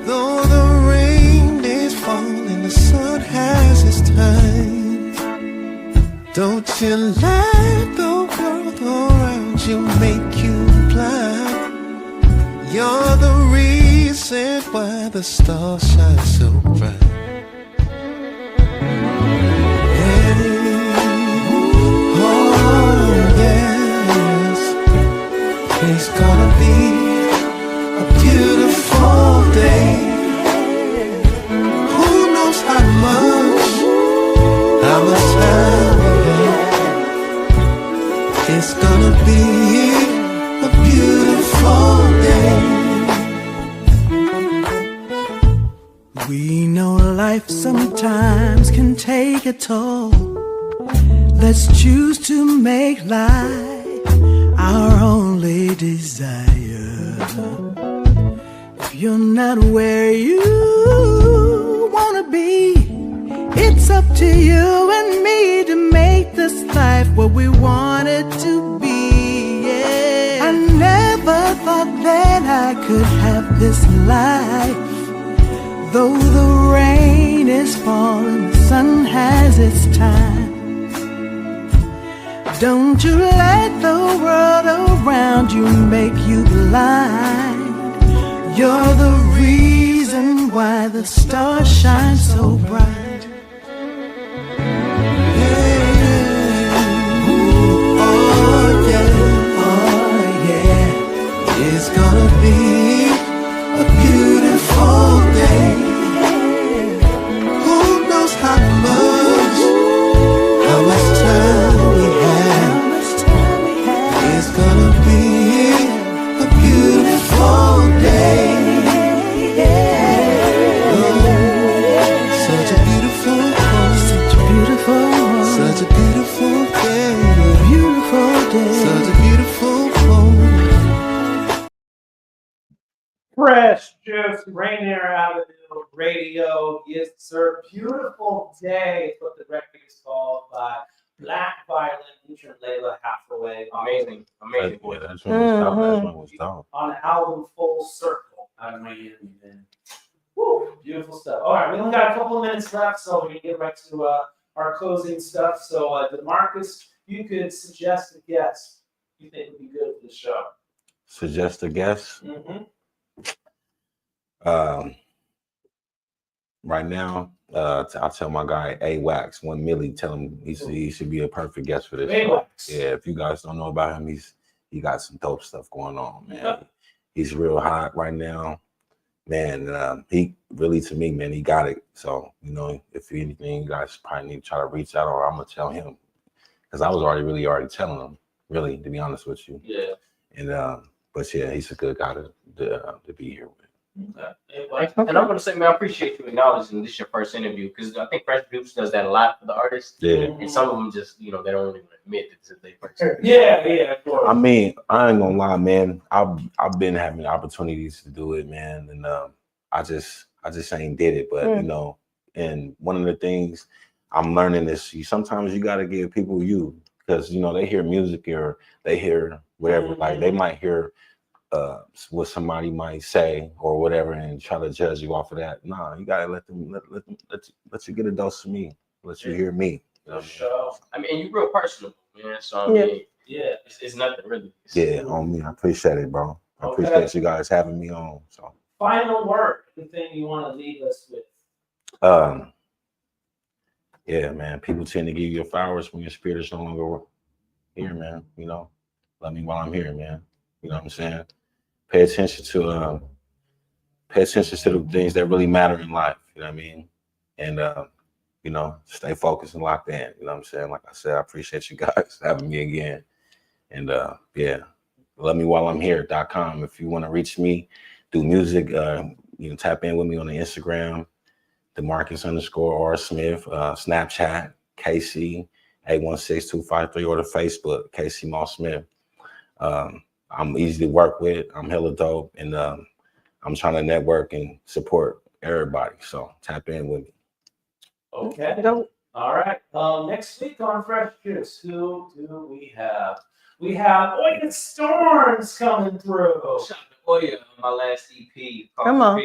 Though the rain is falling, the sun has its time. Don't you let the world around you make you blind. You're the reason why the stars shine so bright. It's gonna be a beautiful day. Who knows how much time we have? We know life sometimes can take a toll. Let's choose to make life our only desire. If you're not where you wanna be, it's up to you and me to make this life what we want it to be. Yeah. I never thought that I could have this life. Though the rain is falling, the sun has its time. Don't you let the world around you make you blind. You're the reason why the stars shine so bright. Yeah. Ooh, oh yeah, it's gonna be a beautiful day. Who knows how much time we have? It's gonna be a beautiful day. Such a beautiful day. Such a beautiful day. Beautiful day. Such a beautiful moment. Fresh Juice, Rainier Avenue Radio. Yes, sir. Beautiful day is what the record is called by Black Violin featuring Layla Hathaway. Amazing. Yeah, that's when we stopped. That's when we stopped. On the album Full Circle out of Miami, man. Woo, beautiful stuff. All right, we only got a couple of minutes left, so we're gonna get right to our closing stuff. So, Demarkus, you could suggest a guest you think would be good for the show. Suggest a guest. Mm-hmm. Right now, I'll tell my guy A-Wax, 1 Millie, tell him he should be a perfect guest for this show. A-Wax. Yeah, if you guys don't know about him, he got some dope stuff going on, man. Yeah. He's real hot right now, man. He really, to me, man, he got it. So, you know, if anything, you guys probably need to try to reach out, or I'm gonna tell him, because I was already telling him, really, to be honest with you. Yeah. And but yeah, he's a good guy to be here with. Okay. And I'm gonna say, man, I appreciate you acknowledging this is your first interview, because I think Fresh Juice does that a lot for the artists. Yeah. And some of them just, they don't even admit that this is their first interview. Yeah. I mean, I ain't gonna lie, man. I've been having opportunities to do it, man, and I just ain't did it. But you know, and one of the things I'm learning is sometimes you got to give people because you know they hear music or they hear whatever, like they might hear what somebody might say or whatever and try to judge you off of that. Nah, you gotta let you get a dose of me, let you hear me. You know what I mean, and you're real personable, man. So I mean, it's nothing really. on me. I appreciate it, bro. I appreciate you guys having me on. So Final word, anything you want to leave us with? Yeah, man. People tend to give you flowers when your spirit is no longer here, man. You know, love me while I'm here, man. You know what I'm saying? Pay attention to the things that really matter in life. You know what I mean? And you know, stay focused and locked in. You know what I'm saying? Like I said, I appreciate you guys having me again. And yeah, lovemewhileI'mhere.com. If you want to reach me, do music, you can tap in with me on the Instagram, Demarkus_R Smith, Snapchat, KC816253, or the Facebook, KC Moss Smith. I'm easy to work with. I'm hella dope, and I'm trying to network and support everybody. So tap in with me. Okay. All right. Next week on Fresh Juice, who do we have? We have Oya Storms coming through. Shout out to Oya on my last EP. Come on.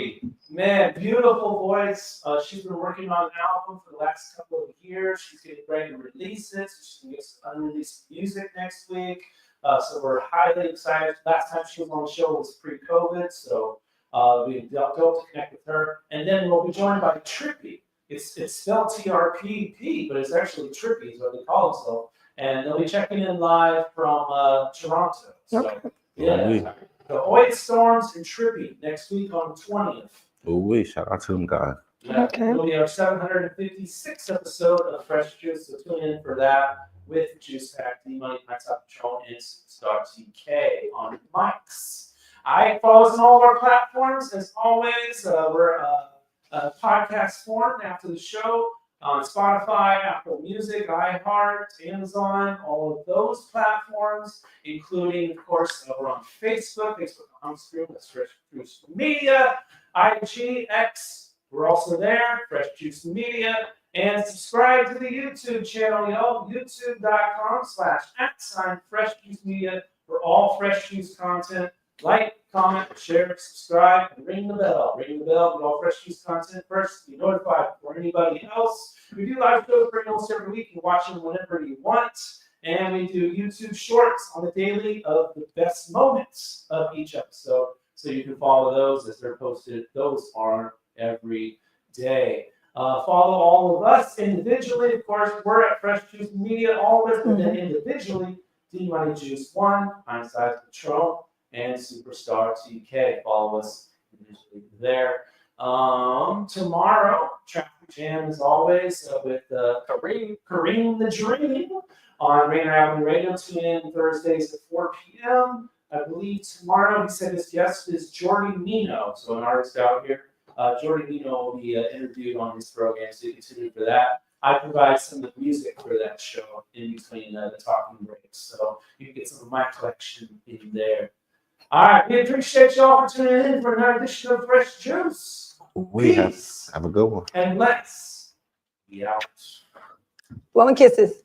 Man, beautiful voice. She's been working on an album for the last couple of years. She's getting ready to release it. So she's going to get some unreleased music next week. So we're highly excited. Last time she was on the show was pre-COVID, so we don't connect with her. And then we'll be joined by Trippy. It's spelled TRPP, but it's actually Trippy is what they call themselves. And they'll be checking in live from Toronto. So yeah. So Oya Storms and Trippy next week on the 20th. Oh, shout out to them guys. It'll be our 756th episode of Fresh Juice, so tune in for that with Juice Pack, D-Money, Top Patrol, and Star TK on mics. Follow us on all of our platforms. As always, we're podcast form after the show on Spotify, Apple Music, iHeart, Amazon, all of those platforms, including, of course, we're on Facebook, Facebook.com/that's Fresh Juice Media, IG, X, we're also there, Fresh Juice Media, and subscribe to the YouTube channel, y'all, youtube.com/@Fresh Juice Media for all Fresh Juice content. Like, comment, share, subscribe, and ring the bell. Ring the bell, get all Fresh Juice content first to be notified before anybody else. We do live shows almost every week. You can watch them whenever you want. And we do YouTube shorts on the daily of the best moments of each episode. So you can follow those as they're posted. Those are every day. Follow all of us individually. Of course, we're at Fresh Juice Media, all of us, but then individually, D-Money Juice 1, Pint Size Patron, and Superstar TK. Follow us there. Tomorrow, Traffic Jam as always with Kareem the Dream on Rainer Avenue Radio. Tune in Thursdays at 4 p.m. I believe tomorrow, he said his guest is Jordy Nino, so an artist out here. Jordy Nino will be interviewed on his program, so you can tune in for that. I provide some of the music for that show in between the talking breaks, so you can get some of my collection in there. All right, we appreciate y'all for tuning in for another edition of Fresh Juice. Peace. Have a good one. And let's be out. Blowing kisses.